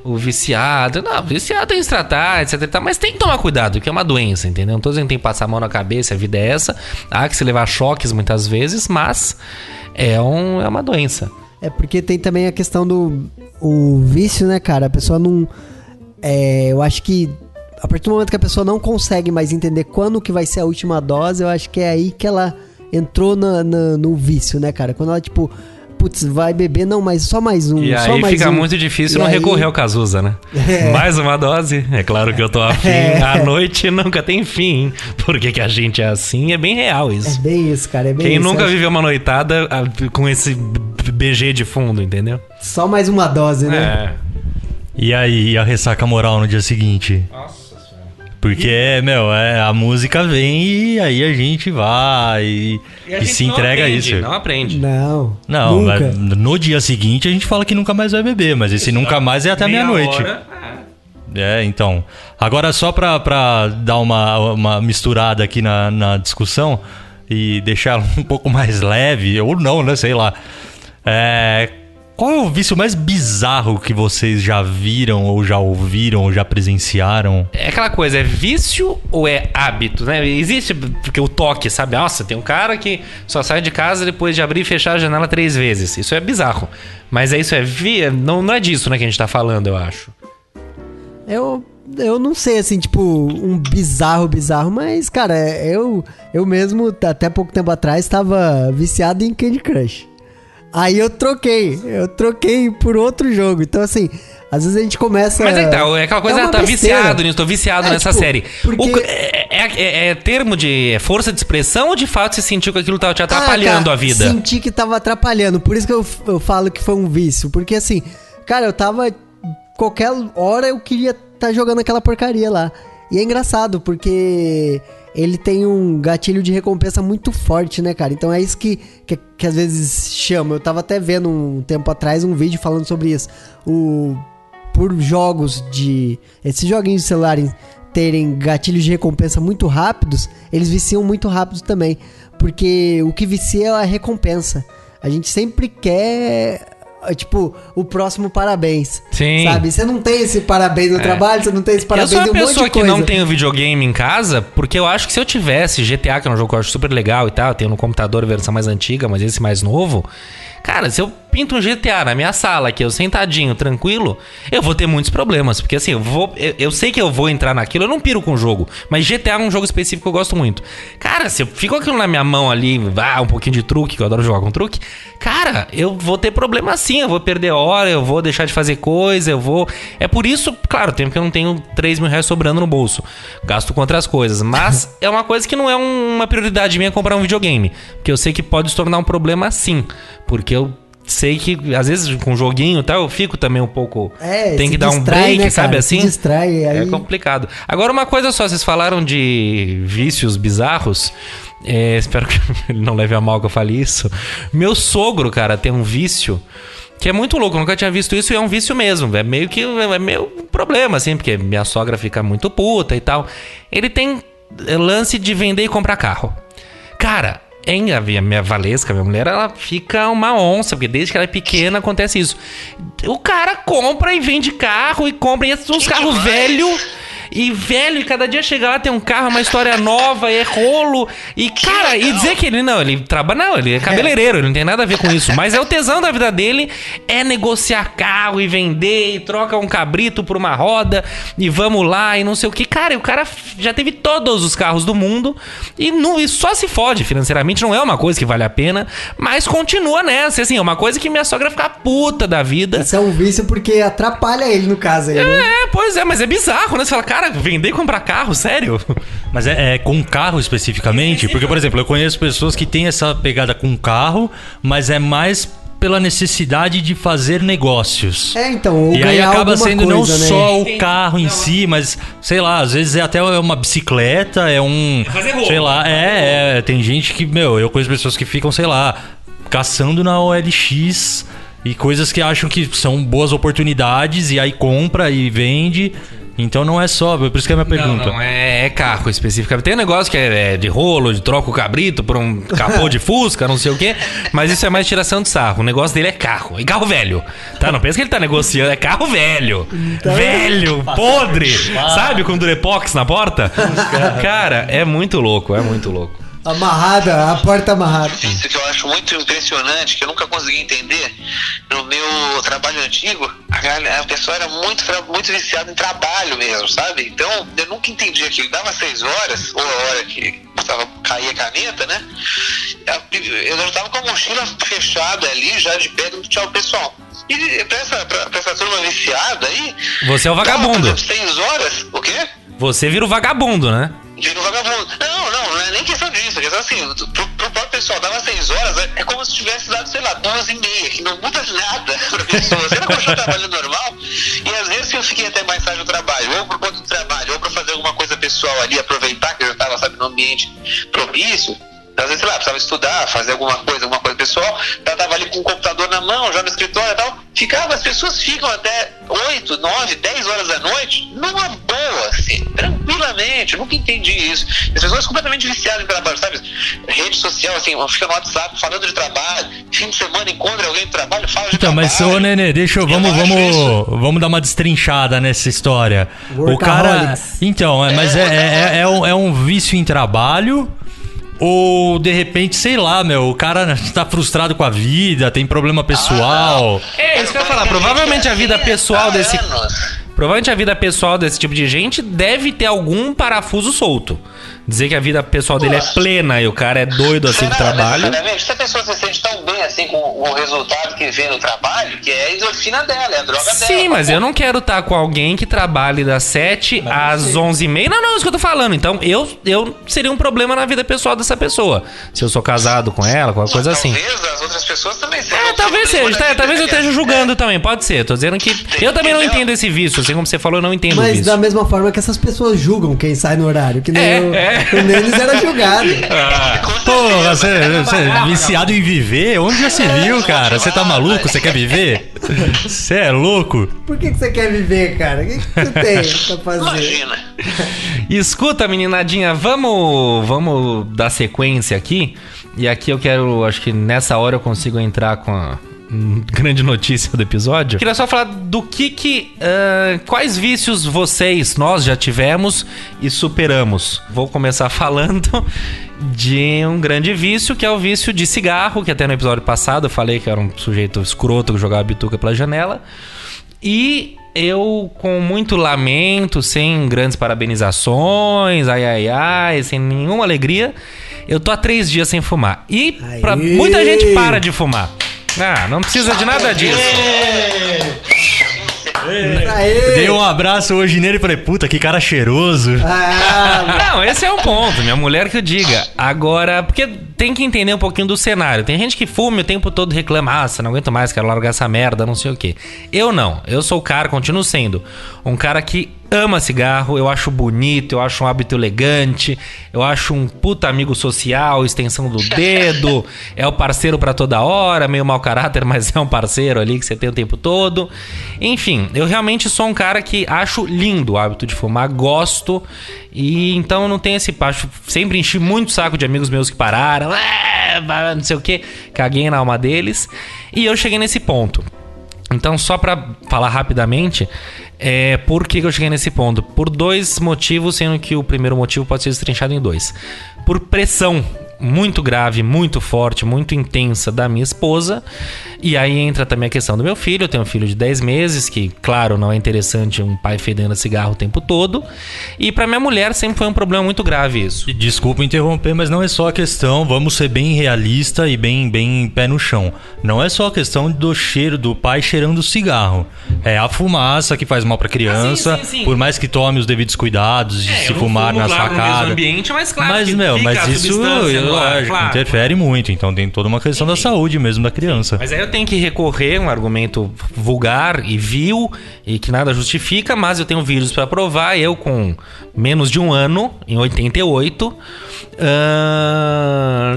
Speaker 3: o viciado. Não, viciado tem que se tratar, etc. Mas tem que tomar cuidado, que é uma doença, entendeu? Não tô dizendo que tem que passar a mão na cabeça, a vida é essa. Há que se levar choques muitas vezes, mas é uma doença.
Speaker 5: É porque tem também a questão do vício, né, cara? A pessoa não... eu acho que a partir do momento que a pessoa não consegue mais entender quando que vai ser a última dose, eu acho que é aí que ela entrou no vício, né, cara? Quando ela, tipo, putz, vai beber, não, mas só mais um.
Speaker 3: E
Speaker 5: só
Speaker 3: aí
Speaker 5: mais
Speaker 3: fica
Speaker 5: um.
Speaker 3: muito difícil
Speaker 5: E
Speaker 3: não
Speaker 5: aí...
Speaker 3: recorrer ao Cazuza, né? Mais uma dose, é claro que eu tô afim. A noite nunca tem fim. Por que a gente é assim? É bem real isso.
Speaker 5: É bem isso, cara, é bem
Speaker 3: Quem
Speaker 5: isso.
Speaker 3: nunca viveu uma noitada com esse BG de fundo, entendeu?
Speaker 5: Só mais uma dose, né?
Speaker 4: E aí, a ressaca moral no dia seguinte?
Speaker 3: Nossa.
Speaker 4: Porque, a música vem e aí a gente vai e se entrega a isso.
Speaker 3: Não aprende.
Speaker 4: Não,
Speaker 5: nunca.
Speaker 4: Mas no dia seguinte a gente fala que nunca mais vai beber, mas esse nunca mais é até meia-noite. Então. Agora só pra dar uma misturada aqui na discussão e deixar ela um pouco mais leve, ou não, né? Sei lá. Qual é o vício mais bizarro que vocês já viram, ou já ouviram, ou já presenciaram?
Speaker 3: É aquela coisa, é vício ou é hábito, né? Existe, porque o toque, sabe? Nossa, tem um cara que só sai de casa depois de abrir e fechar a janela 3 vezes. Isso é bizarro. Mas isso não é disso, né, que a gente tá falando, eu acho.
Speaker 5: eu não sei, assim, tipo, um bizarro, mas, cara, eu mesmo, até pouco tempo atrás, tava viciado em Candy Crush. Aí eu troquei por outro jogo. Então, assim, às vezes a gente começa...
Speaker 3: Mas então, é aquela coisa,
Speaker 5: uma
Speaker 3: tá
Speaker 5: besteira.
Speaker 3: viciado nisso, tô viciado nessa
Speaker 5: tipo,
Speaker 3: série.
Speaker 5: porque-
Speaker 3: É termo de força de expressão ou de fato você sentiu que aquilo tava te atrapalhando
Speaker 5: cara,
Speaker 3: a vida?
Speaker 5: Senti que tava atrapalhando, por isso que eu falo que foi um vício. Porque assim, cara, eu tava... Qualquer hora eu queria tá jogando aquela porcaria lá. E é engraçado, porque... Ele tem um gatilho de recompensa muito forte, né, cara? Então é isso que às vezes chama. Eu tava até vendo um tempo atrás um vídeo falando sobre isso. Por jogos de... Esses joguinhos de celular terem gatilhos de recompensa muito rápidos, eles viciam muito rápido também. Porque o que vicia é a recompensa. A gente sempre quer... Tipo, o próximo parabéns.
Speaker 3: Sim.
Speaker 5: Sabe? Você não tem esse parabéns no trabalho, você não tem esse parabéns
Speaker 3: Eu sou
Speaker 5: em
Speaker 3: uma
Speaker 5: um monte
Speaker 3: pessoa
Speaker 5: de
Speaker 3: que
Speaker 5: coisa.
Speaker 3: não tenho videogame em casa, porque eu acho que se eu tivesse GTA, que é um jogo que eu acho super legal e tal, eu tenho no computador a versão mais antiga, mas esse mais novo... Cara, se eu pinto um GTA na minha sala aqui, eu sentadinho, tranquilo, eu vou ter muitos problemas. Porque assim, eu sei que eu vou entrar naquilo, eu não piro com o jogo. Mas GTA é um jogo específico que eu gosto muito. Cara, se eu fico aquilo na minha mão ali, um pouquinho de truque, que eu adoro jogar com truque, cara, eu vou ter problema sim, eu vou perder hora, eu vou deixar de fazer coisa, eu vou... É por isso, claro, tempo que eu não tenho 3 mil reais sobrando no bolso. Gasto com outras coisas. Mas é uma coisa que não é uma prioridade minha comprar um videogame. Porque eu sei que pode se tornar um problema sim. Porque eu sei que, às vezes, com um joguinho e tal, eu fico também um pouco... tem que dar um break,
Speaker 5: né,
Speaker 3: sabe
Speaker 5: cara?
Speaker 3: assim?
Speaker 5: Se distrai, aí...
Speaker 3: É complicado. Agora, uma coisa só, vocês falaram de vícios bizarros. Espero que ele não leve a mal que eu fale isso. Meu sogro, cara, tem um vício que é muito louco. Eu nunca tinha visto isso e é um vício mesmo. É meio que... É meio problema, assim, porque minha sogra fica muito puta e tal. Ele tem lance de vender e comprar carro. Cara... A minha Valesca, minha mulher, ela fica uma onça, porque desde que ela é pequena acontece isso. O cara compra e vende carro e compra e uns carros velhos. E cada dia chega lá tem um carro, uma história nova, é rolo. E, cara, e dizer que ele trabalha. Não, ele é cabeleireiro, ele não tem nada a ver com isso. Mas é o tesão da vida dele, é negociar carro e vender, e troca um cabrito por uma roda, e vamos lá, e não sei o que. Cara, o cara já teve todos os carros do mundo e só se fode financeiramente, não é uma coisa que vale a pena, mas continua nessa. Assim, é uma coisa que minha sogra fica puta da vida.
Speaker 5: Isso é um vício porque atrapalha ele no caso aí, né?
Speaker 3: Pois é, mas é bizarro, né? Você fala, cara, vender e comprar carro, sério?
Speaker 4: Mas é com carro especificamente? Porque, por exemplo, eu conheço pessoas que têm essa pegada com carro, mas é mais pela necessidade de fazer negócios.
Speaker 5: Então, ou
Speaker 4: e aí
Speaker 5: ganhar
Speaker 4: acaba
Speaker 5: alguma
Speaker 4: sendo
Speaker 5: coisa,
Speaker 4: não
Speaker 5: né?
Speaker 4: só o carro em si, mas, sei lá, às vezes é até uma bicicleta, é um...
Speaker 3: fazer roubo.
Speaker 4: Sei lá, tem gente que, eu conheço pessoas que ficam, sei lá, caçando na OLX e coisas que acham que são boas oportunidades e aí compra e vende. Então não é só, por isso que é a minha pergunta.
Speaker 3: Não, é carro especificamente. Tem um negócio que é de rolo, de troca o cabrito por um capô de Fusca, não sei o quê. Mas isso é mais tiração de sarro. O negócio dele é carro. E carro velho. Tá? Não pensa que ele tá negociando. É carro velho.
Speaker 5: Então...
Speaker 3: Velho, podre. Sabe? Com Durepox na porta? Cara, é muito louco. É muito louco.
Speaker 5: Amarrada, a porta amarrada.
Speaker 6: Isso que eu acho muito impressionante, que eu nunca consegui entender. No meu trabalho antigo, a pessoa era muito viciada em trabalho mesmo, sabe? Então, eu nunca entendi aquilo. Dava 6 horas, ou a hora que caía a caneta, né? Eu já tava com a mochila fechada ali, já de pé, dando tchau pessoal. E pra essa turma viciada aí...
Speaker 3: Você é o vagabundo.
Speaker 6: Dava, 6 horas, o quê?
Speaker 3: Você vira o vagabundo, né?
Speaker 6: Vira o vagabundo. Não é nem questão disso. É questão assim, pro próprio pessoal, dava 6 horas, é como se tivesse dado, sei lá, 2h30, que não muda nada pra pessoa. Você não continua trabalhando normal. E às vezes eu fiquei até mais tarde no trabalho, ou por conta do trabalho, ou pra fazer alguma coisa pessoal ali, aproveitar que eu já tava, sabe, num ambiente propício. Às vezes, sei lá, precisava estudar, fazer alguma coisa pessoal, ela tava ali com o computador na mão, já no escritório e tal. As pessoas ficam até 8, 9, 10 horas da noite numa boa, assim, tranquilamente. Eu nunca entendi isso. As pessoas completamente viciadas em trabalho, sabe? Rede social, assim, fica no WhatsApp falando de trabalho, fim de semana encontra alguém do trabalho, fala de trabalho.
Speaker 4: Mas, ô Nenê, vamos dar uma destrinchada nessa história. O cara... Então, mas é um vício em trabalho... Ou, de repente, sei lá, o cara tá frustrado com a vida, tem problema pessoal.
Speaker 3: Isso que eu ia falar. Provavelmente a vida pessoal desse... Provavelmente a vida pessoal desse tipo de gente deve ter algum parafuso solto. Dizer que a vida pessoal dele é plena e o cara é doido assim do trabalho.
Speaker 6: Se a pessoa se sente tão bem assim com o resultado que vê no trabalho, que é a endorfina dela, é a droga dela.
Speaker 3: Sim, mas eu não quero estar com alguém que trabalhe das 7 às 11h30. Não, é isso que eu tô falando. Então, eu seria um problema na vida pessoal dessa pessoa. Se eu sou casado com ela, qualquer coisa assim.
Speaker 6: Talvez as outras pessoas também sejam.
Speaker 3: Talvez seja. Talvez eu esteja julgando também. Pode ser. Tô dizendo que eu também não entendo esse vício. Assim como você falou, eu não entendo o
Speaker 5: Mas
Speaker 3: vício.
Speaker 5: da mesma forma que essas pessoas julgam quem sai no horário. Que nem o Nenis era julgado.
Speaker 4: Pô, você é viciado em viver? Onde já se viu, cara? Você tá maluco? Você quer viver? Você é louco?
Speaker 5: Por que você quer viver, cara? O que você tem pra fazer?
Speaker 6: Imagina.
Speaker 3: Escuta, meninadinha, vamos dar sequência aqui. E aqui eu quero, acho que nessa hora eu consigo entrar com a grande notícia do episódio. Queria só falar do quais vícios nós já tivemos e superamos. Vou começar falando de um grande vício, que é o vício de cigarro, que até no episódio passado eu falei que era um sujeito escroto que jogava bituca pela janela. E eu, com muito lamento, sem grandes parabenizações, sem nenhuma alegria, eu tô há 3 dias sem fumar. E muita gente para de fumar. Não precisa de nada disso.
Speaker 4: Dei um abraço hoje nele e falei, puta, que cara cheiroso.
Speaker 3: Não, esse é o ponto, minha mulher que eu diga. Agora, porque tem que entender um pouquinho do cenário. Tem gente que fuma e o tempo todo reclama, não aguento mais, quero largar essa merda, não sei o quê. Eu não, eu sou o cara, continuo sendo um cara que ama cigarro, eu acho bonito, eu acho um hábito elegante, eu acho um puta amigo social, extensão do dedo, é o parceiro pra toda hora, meio mau caráter, mas é um parceiro ali que você tem o tempo todo. Enfim, eu realmente sou um cara que acho lindo o hábito de fumar, gosto, e então não tenho esse pacho. Sempre enchi muito saco de amigos meus que pararam, não sei o que, caguei na alma deles, e eu cheguei nesse ponto. Então, só pra falar rapidamente, por que eu cheguei nesse ponto? Por 2 motivos, sendo que o primeiro motivo pode ser destrinchado em 2. Por pressão muito grave, muito forte, muito intensa da minha esposa. E aí entra também a questão do meu filho. Eu tenho um filho de 10 meses, que, claro, não é interessante um pai fedendo a cigarro o tempo todo. E pra minha mulher sempre foi um problema muito grave isso.
Speaker 4: E desculpa interromper, mas não é só a questão, vamos ser bem realista e bem pé no chão. Não é só a questão do cheiro do pai cheirando cigarro. É a fumaça que faz mal pra criança,
Speaker 3: sim.
Speaker 4: Por mais que tome os devidos cuidados de se fumar na sacada.
Speaker 3: Ambiente, mas claro,
Speaker 4: mas isso lógico, interfere muito. Então tem toda uma questão da saúde mesmo da criança.
Speaker 3: Mas aí eu tenho que recorrer a um argumento vulgar e vil e que nada justifica, mas eu tenho vídeos pra provar. Eu, com menos de um ano, em 88,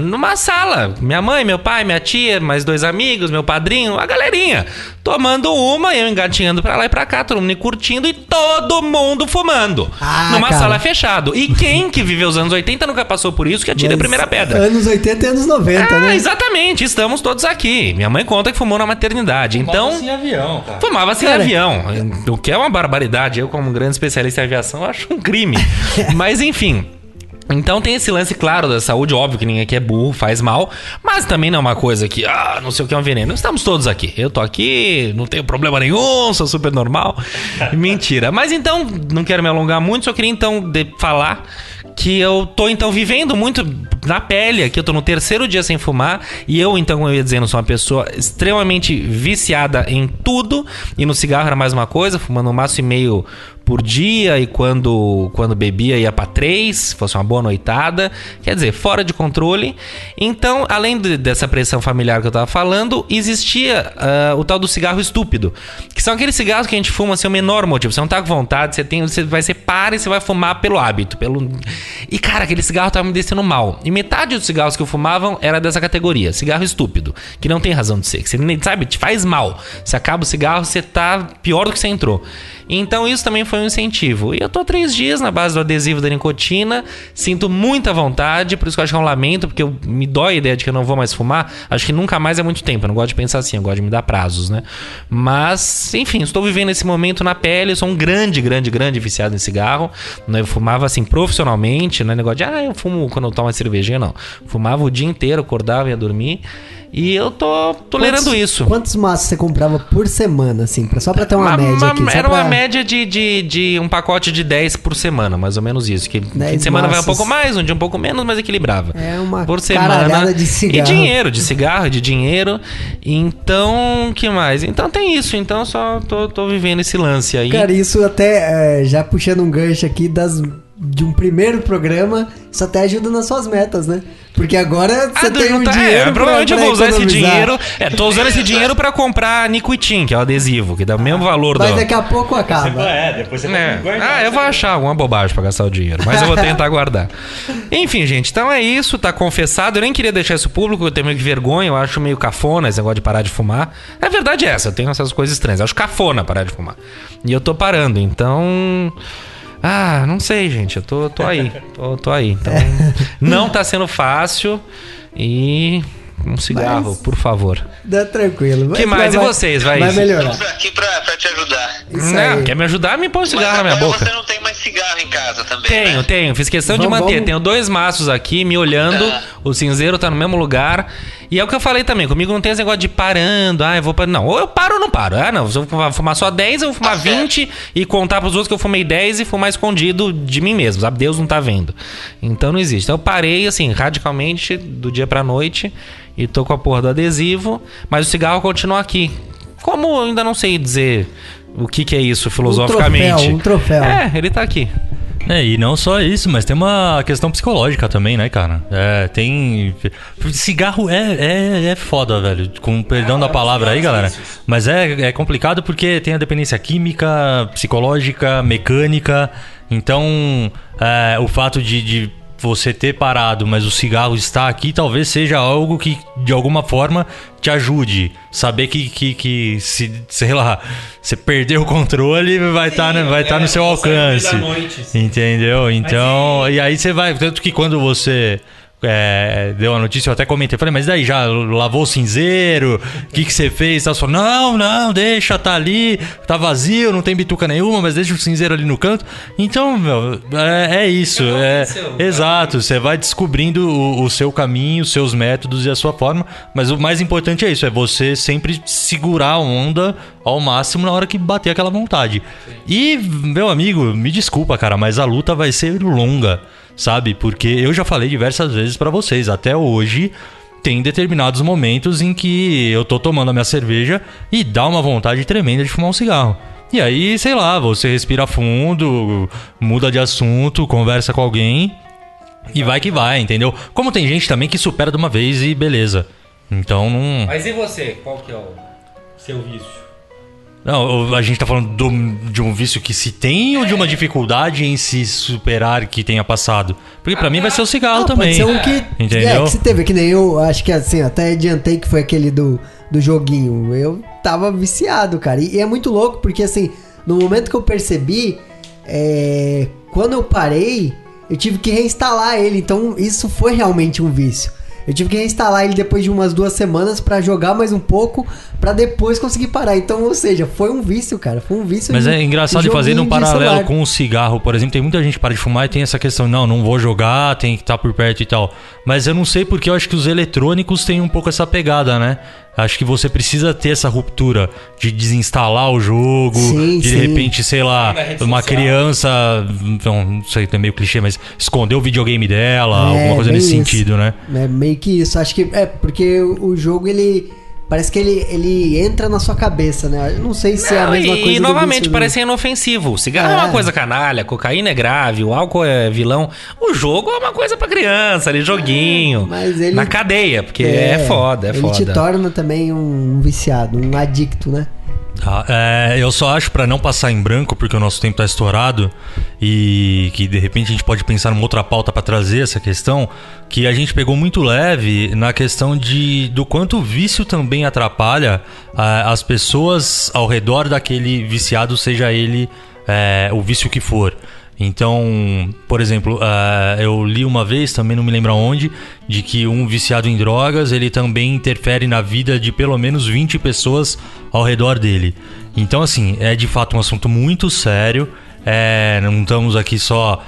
Speaker 3: numa sala, minha mãe, meu pai, minha tia, mais 2 amigos, meu padrinho, a galerinha tomando uma, eu engatinhando pra lá e pra cá, todo mundo curtindo e todo mundo fumando numa sala fechada. E quem que viveu os anos 80 nunca passou por isso, que atira a primeira pedra.
Speaker 5: Anos 80 e anos 90, né?
Speaker 3: Exatamente, estamos todos aqui. Minha mãe conta que fumou na maternidade.
Speaker 4: Fumava sem avião, cara.
Speaker 3: Fumava sem avião, o que é uma barbaridade. Eu, como um grande especialista em aviação, acho um crime. Mas enfim. Então tem esse lance, claro, da saúde. Óbvio que ninguém aqui é burro, faz mal. Mas também não é uma coisa que, não sei o que é um veneno. Estamos todos aqui. Eu tô aqui, não tenho problema nenhum, sou super normal. Mentira. Mas então, não quero me alongar muito. Só queria então falar que eu tô então vivendo muito na pele aqui. Eu tô no 3º dia sem fumar. E eu, então, como eu ia dizendo, sou uma pessoa extremamente viciada em tudo. E no cigarro era mais uma coisa, fumando 1,5 maço por dia, e quando bebia ia pra 3, se fosse uma boa noitada, quer dizer, fora de controle. Então, além dessa pressão familiar que eu tava falando, existia o tal do cigarro estúpido, que são aqueles cigarros que a gente fuma sem o menor motivo. Você não tá com vontade, você para e você vai fumar pelo hábito, e cara, aquele cigarro tava me descendo mal, e metade dos cigarros que eu fumava era dessa categoria, cigarro estúpido, que não tem razão de ser, que você nem sabe, te faz mal. Você acaba o cigarro, você tá pior do que você entrou. Então isso também foi um incentivo. E eu tô 3 dias na base do adesivo da nicotina, sinto muita vontade, por isso que eu acho que é um lamento, porque me dói a ideia de que eu não vou mais fumar. Acho que nunca mais é muito tempo, eu não gosto de pensar assim, eu gosto de me dar prazos, né? Mas, enfim, estou vivendo esse momento na pele. Eu sou um grande viciado em cigarro. Eu fumava assim profissionalmente, não é negócio de, eu fumo quando eu tomo uma cervejinha, não. Fumava o dia inteiro, acordava e ia dormir. E eu tô tolerando isso.
Speaker 5: Quantos maços você comprava por semana, assim? Só pra ter uma média aqui.
Speaker 3: Era uma média de um pacote de 10 por semana, mais ou menos isso. Que fim de semana vai um pouco mais, um dia um pouco menos, mas equilibrava.
Speaker 5: É uma
Speaker 3: por semana.
Speaker 5: caralhada de cigarro.
Speaker 3: E dinheiro, de cigarro, de dinheiro. Então, que mais? Então tem isso. Então eu só tô vivendo esse lance aí.
Speaker 5: Cara, isso até, já puxando um gancho aqui de um primeiro programa, isso até ajuda nas suas metas, né? Porque agora você tem um dinheiro
Speaker 3: provavelmente eu vou usar esse
Speaker 5: economizar.
Speaker 3: dinheiro. Tô usando esse dinheiro pra comprar Niquitin, que é o adesivo, que dá o mesmo valor
Speaker 5: Mas daqui a pouco acaba.
Speaker 4: Depois você vai
Speaker 3: eu vou achar alguma bobagem pra gastar o dinheiro, mas eu vou tentar guardar. Enfim, gente, então é isso, tá confessado. Eu nem queria deixar isso público, eu tenho meio que vergonha, eu acho meio cafona esse negócio de parar de fumar. A verdade é essa, eu tenho essas coisas estranhas, eu acho cafona parar de fumar. E eu tô parando, então... não sei, gente. Eu tô aí. Tô aí. Então, não tá sendo fácil. E um cigarro,
Speaker 5: Mas
Speaker 3: por favor.
Speaker 5: Dá tranquilo.
Speaker 3: Que mais? E vocês? Vai
Speaker 5: melhorar.
Speaker 6: Estamos aqui pra te ajudar.
Speaker 5: Isso aí.
Speaker 3: Quer me ajudar? Me põe um cigarro na minha
Speaker 6: agora
Speaker 3: boca.
Speaker 6: você não tem mais cigarro em casa também,
Speaker 3: Tenho. Fiz questão de
Speaker 5: Vamos-
Speaker 3: manter.
Speaker 5: vamos-
Speaker 3: Tenho 2 maços aqui me olhando. O cinzeiro tá no mesmo lugar. E é o que eu falei também. Comigo não tem esse negócio de parando. Eu vou parar. Não, ou eu paro ou não paro. Não. Se eu fumar só 10, eu vou fumar 20 e contar pros outros que eu fumei 10 e fumar escondido de mim mesmo. Sabe? Deus não tá vendo. Então não existe. Então eu parei, assim, radicalmente do dia pra noite. E tô com a porra do adesivo. Mas o cigarro continua aqui. Como eu ainda não sei dizer o que é isso filosoficamente.
Speaker 5: Um troféu.
Speaker 3: Ele tá aqui.
Speaker 4: E não só isso, mas tem uma questão psicológica também, né, cara? Tem... Cigarro é foda, velho. Com perdão da palavra aí, galera. Mas é complicado porque tem a dependência química, psicológica, mecânica. Então, o fato de você ter parado, mas o cigarro está aqui, talvez seja algo que, de alguma forma, te ajude. Saber que se, sei lá, você perder o controle, vai estar no seu alcance. Entendeu? Então, e aí você vai... Tanto que quando você... deu a notícia, eu até comentei, falei, mas daí já lavou o cinzeiro? O que você fez? Você falou, não, deixa, tá ali, tá vazio, não tem bituca nenhuma, mas deixa o cinzeiro ali no canto. Então, meu, é isso. Exato, você vai descobrindo o seu caminho, os seus métodos e a sua forma, mas o mais importante é isso, é você sempre segurar a onda ao máximo na hora que bater aquela vontade. E, meu amigo, me desculpa, cara, mas a luta vai ser longa. Sabe? Porque eu já falei diversas vezes pra vocês, até hoje tem determinados momentos em que eu tô tomando a minha cerveja e dá uma vontade tremenda de fumar um cigarro. E aí, sei lá, você respira fundo, muda de assunto, conversa com alguém e vai que vai, entendeu? Como tem gente também que supera de uma vez e beleza. Então não...
Speaker 3: Mas e você? Qual que é o seu vício?
Speaker 4: Não, a gente tá falando de um vício que se tem ou de uma dificuldade em se superar que tenha passado? Porque pra mim vai ser o cigarro também.
Speaker 5: Pode ser um que,
Speaker 4: entendeu?
Speaker 5: que você teve, que nem eu, acho que assim, até adiantei que foi aquele do joguinho. Eu tava viciado, cara. E é muito louco, porque assim, no momento que eu percebi, quando eu parei, eu tive que reinstalar ele. Então isso foi realmente um vício. Eu tive que reinstalar ele depois de umas 2 semanas pra jogar mais um pouco, pra depois conseguir parar. Então, ou seja, foi um vício, cara. Foi um vício.
Speaker 4: Mas é engraçado de fazer um paralelo
Speaker 5: celular.
Speaker 4: com o cigarro, por exemplo. Tem muita gente que para de fumar e tem essa questão, não vou jogar, tem que estar por perto e tal. Mas eu não sei porque eu acho que os eletrônicos têm um pouco essa pegada, né? Acho que você precisa ter essa ruptura de desinstalar o jogo, de repente, sei lá, uma criança, não sei, é meio clichê, mas esconder o videogame dela, alguma coisa nesse sentido, né?
Speaker 5: É meio que isso. Acho que porque o jogo, ele... Parece que ele entra na sua cabeça, né? Eu não sei se é a mesma coisa.
Speaker 3: E
Speaker 5: do
Speaker 3: novamente
Speaker 5: vício,
Speaker 3: parece inofensivo. O cigarro é uma coisa canalha, cocaína é grave, o álcool é vilão. O jogo é uma coisa pra criança, ali, joguinho.
Speaker 5: Mas ele...
Speaker 3: Na cadeia, porque é foda,
Speaker 5: ele te torna também um viciado, um adicto, né?
Speaker 4: Eu só acho, pra não passar em branco, porque o nosso tempo tá estourado e que de repente a gente pode pensar numa outra pauta pra trazer essa questão, que a gente pegou muito leve na questão do quanto o vício também atrapalha as pessoas ao redor daquele viciado, seja ele o vício que for. Então, por exemplo, eu li uma vez, também não me lembro aonde, de que um viciado em drogas, ele também interfere na vida de pelo menos 20 pessoas ao redor dele. Então, assim, é de fato um assunto muito sério. Não estamos aqui só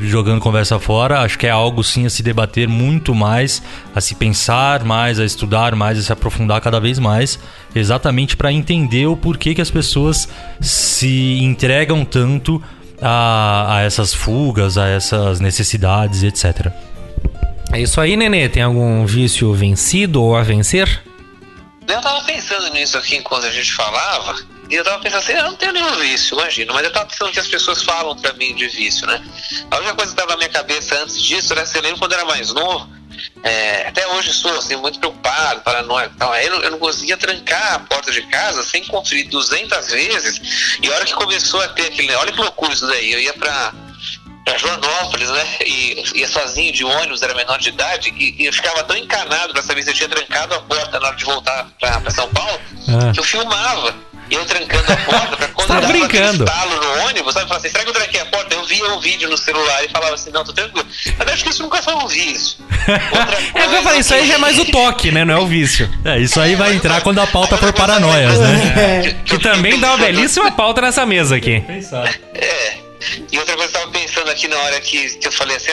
Speaker 4: jogando conversa fora, acho que é algo sim a se debater muito mais, a se pensar mais, a estudar mais, a se aprofundar cada vez mais, exatamente para entender o porquê que as pessoas se entregam tanto a essas fugas, a essas necessidades, etc.
Speaker 3: É isso aí, Nenê. Tem algum vício vencido ou a vencer?
Speaker 6: Eu tava pensando nisso aqui enquanto a gente falava, e eu tava pensando assim, eu não tenho nenhum vício, imagina, mas eu tava pensando que as pessoas falam pra mim de vício, né? A única coisa que tava na minha cabeça antes disso, né, você lembra quando eu era mais novo, até hoje estou assim, muito preocupado, paranoico e tal, aí eu não conseguia trancar a porta de casa sem conferir 200 vezes, e a hora que começou a ter aquele, olha que loucura isso daí, eu ia pra Joanópolis, né, e ia sozinho de ônibus, era menor de idade, e eu ficava tão encanado pra saber se eu tinha trancado a porta na hora de voltar pra São Paulo, que eu filmava, e eu trancando a porta, pra quando
Speaker 3: tá
Speaker 6: dava
Speaker 3: brincando.
Speaker 6: aquele estalo no ônibus, sabe, falava assim, será que eu tranquei a porta? Eu via um vídeo no celular e falava assim, não, tô tranquilo, mas acho que isso nunca foi um vício.
Speaker 3: É o que eu falei, isso aí já é mais o toque, né, não é o vício.
Speaker 4: Isso aí vai entrar quando a pauta for paranoias, né?
Speaker 3: Que também dá uma belíssima pauta nessa mesa aqui.
Speaker 6: E outra coisa que eu tava pensando aqui na hora que eu falei assim,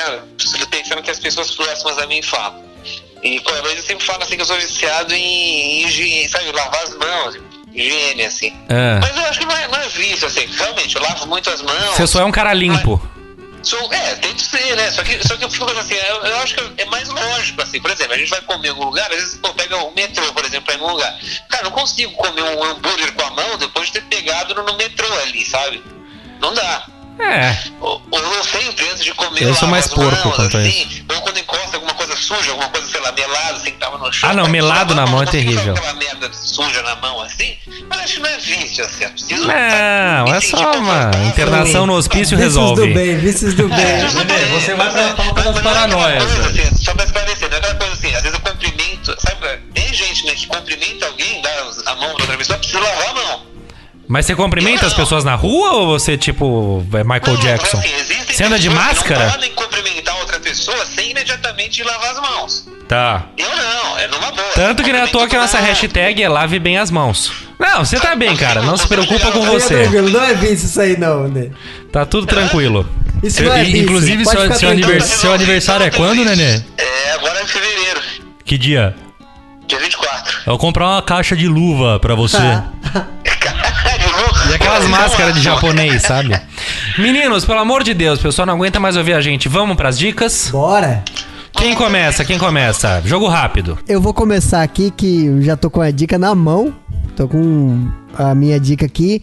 Speaker 6: pensando que as pessoas próximas a mim falam. E qualquer vez eu sempre falo assim que eu sou viciado em higiene, sabe, lavar as mãos, higiene, assim. Mas eu acho que não é vício, assim, realmente, eu lavo muito as mãos.
Speaker 3: Você só é um cara limpo.
Speaker 6: Tento ser, né? Só que eu fico assim, eu acho que é mais lógico, assim, por exemplo, a gente vai comer em algum lugar, às vezes pega o metrô, por exemplo, pra ir em algum lugar. Cara, eu não consigo comer um hambúrguer com a mão depois de ter pegado no metrô ali, sabe? Não dá. Ou eu sempre, antes de comer,
Speaker 3: eu sou mais porco quanto a isso.
Speaker 6: Ou quando encosta alguma coisa suja, alguma coisa, sei lá, melado, assim, que tava no chão.
Speaker 3: Ah, não, melado na mão é terrível.
Speaker 6: Aquela merda suja na mão, assim, mas acho que não é vício, assim, é preciso...
Speaker 3: Não, é só uma internação no hospício
Speaker 5: Vícios
Speaker 3: resolve.
Speaker 5: do bem, vícios do bem.
Speaker 4: Você vai pra pauta das paranoias.
Speaker 6: Assim, só pra esclarecer, não é aquela coisa assim, às vezes eu cumprimento, sabe, tem gente, né, que cumprimenta alguém, dá a mão pra outra pessoa, precisa lavar a mão.
Speaker 3: Mas você cumprimenta as pessoas na rua ou você, tipo, é Michael Jackson?
Speaker 6: Assim,
Speaker 3: você anda de máscara?
Speaker 6: Não podem cumprimentar outra pessoa sem imediatamente lavar as mãos.
Speaker 3: Tá.
Speaker 6: Eu não, é numa boa.
Speaker 3: Tanto que não é à toa que a nossa hashtag é lave bem as mãos. Não, você tá bem, cara. Não se preocupa com você.
Speaker 5: Tranquilo, não é vício isso aí não, né?
Speaker 3: Tá tudo tranquilo.
Speaker 5: Isso não é vício.
Speaker 4: Inclusive, seu aniversário é quando, Nenê?
Speaker 6: Agora é em fevereiro.
Speaker 4: Que dia?
Speaker 6: Dia 24.
Speaker 4: Eu vou comprar uma caixa de luva pra você.
Speaker 3: E aquelas máscaras de japonês, sabe? Meninos, pelo amor de Deus, o pessoal não aguenta mais ouvir a gente. Vamos pras dicas?
Speaker 5: Bora!
Speaker 3: Quem começa? Jogo rápido.
Speaker 5: Eu vou começar aqui que eu já tô com a dica na mão. Tô com a minha dica aqui.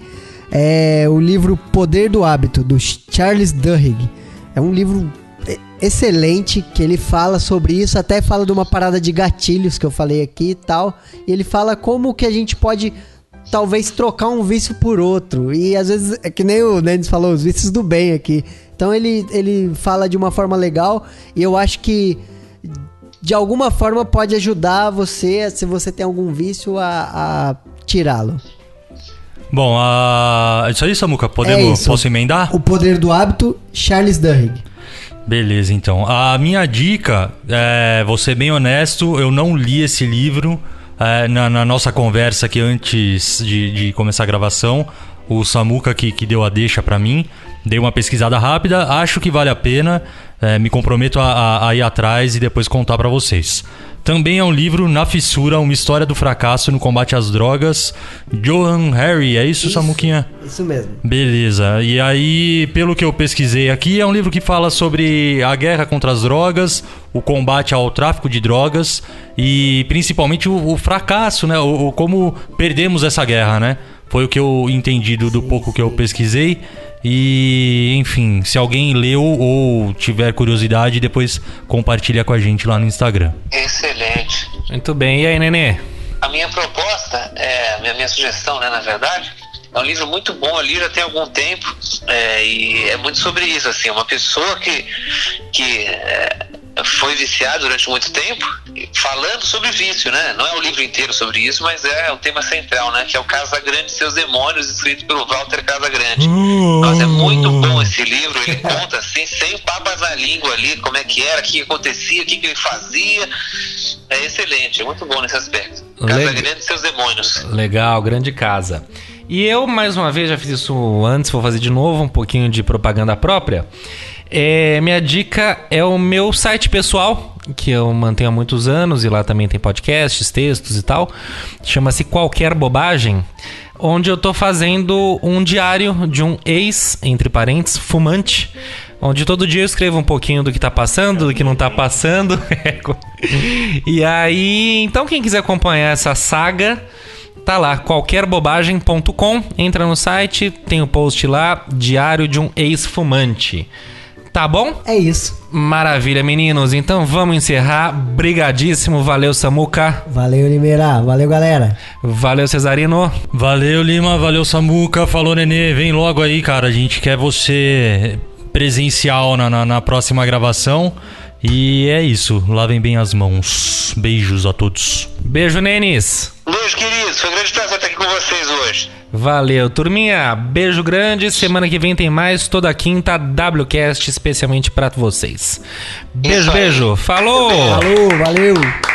Speaker 5: É o livro Poder do Hábito, do Charles Duhigg. É um livro excelente, que ele fala sobre isso, até fala de uma parada de gatilhos que eu falei aqui e tal. E ele fala como que a gente pode talvez trocar um vício por outro. E às vezes, é que nem o Nenis falou, os vícios do bem aqui. Então ele fala de uma forma legal e eu acho que de alguma forma pode ajudar você, se você tem algum vício, a tirá-lo.
Speaker 4: Bom, isso aí, Samuca, posso emendar?
Speaker 5: O Poder do Hábito, Charles Duhigg.
Speaker 4: Beleza, então. A minha dica, vou ser bem honesto, eu não li esse livro. Na nossa conversa aqui antes de começar a gravação, o Samuca que deu a deixa pra mim, dei uma pesquisada rápida, acho que vale a pena, me comprometo a ir atrás e depois contar pra vocês. Também é um livro, Na Fissura, uma história do fracasso no combate às drogas, Johann Hari, é isso, Samuquinha?
Speaker 5: Isso mesmo.
Speaker 4: Beleza, e aí, pelo que eu pesquisei aqui, é um livro que fala sobre a guerra contra as drogas, o combate ao tráfico de drogas e principalmente o fracasso, né? Como perdemos essa guerra, né? Foi o que eu entendi do pouco que eu pesquisei. E, enfim, se alguém leu ou tiver curiosidade, depois compartilha com a gente lá no Instagram.
Speaker 6: Excelente.
Speaker 3: Muito bem, e aí, Nenê?
Speaker 6: A minha proposta, a minha sugestão, né, na verdade, é um livro muito bom, eu li já tem algum tempo, e é muito sobre isso, assim, uma pessoa que foi viciada durante muito tempo, falando sobre vício, né? Não é o livro inteiro sobre isso, mas é o tema central, né? Que é o Casagrande e Seus Demônios, escrito pelo Walter Casagrande. Nossa, é muito bom esse livro, ele conta assim, sem papas na língua ali, como é que era, o que acontecia, o que ele fazia. É excelente, é muito bom nesse aspecto. Casagrande e Seus Demônios.
Speaker 3: Legal, grande casa. E eu, mais uma vez, já fiz isso antes, vou fazer de novo um pouquinho de propaganda própria. Minha dica é o meu site pessoal, que eu mantenho há muitos anos, e lá também tem podcasts, textos e tal. Chama-se Qualquer Bobagem, onde eu tô fazendo um diário de um ex, entre parênteses, fumante, onde todo dia eu escrevo um pouquinho do que tá passando, do que não tá passando. E aí, então quem quiser acompanhar essa saga, tá lá, qualquerbobagem.com, entra no site, tem o post lá, diário de um ex-fumante. Tá bom?
Speaker 5: É isso.
Speaker 3: Maravilha, meninos. Então vamos encerrar. Brigadíssimo. Valeu, Samuca.
Speaker 5: Valeu, Limeira. Valeu, galera.
Speaker 3: Valeu, Cesarino.
Speaker 4: Valeu, Lima. Valeu, Samuca. Falou, Nenê. Vem logo aí, cara. A gente quer você presencial na próxima gravação. E é isso. Lavem bem as mãos. Beijos a todos.
Speaker 3: Beijo, Nenis.
Speaker 6: Beijo, queridos. Foi um grande prazer estar aqui com vocês hoje.
Speaker 3: Valeu, turminha. Beijo grande. Semana que vem tem mais. Toda quinta, WCast especialmente pra vocês. Beijo, beijo. Falou!
Speaker 5: Falou, valeu.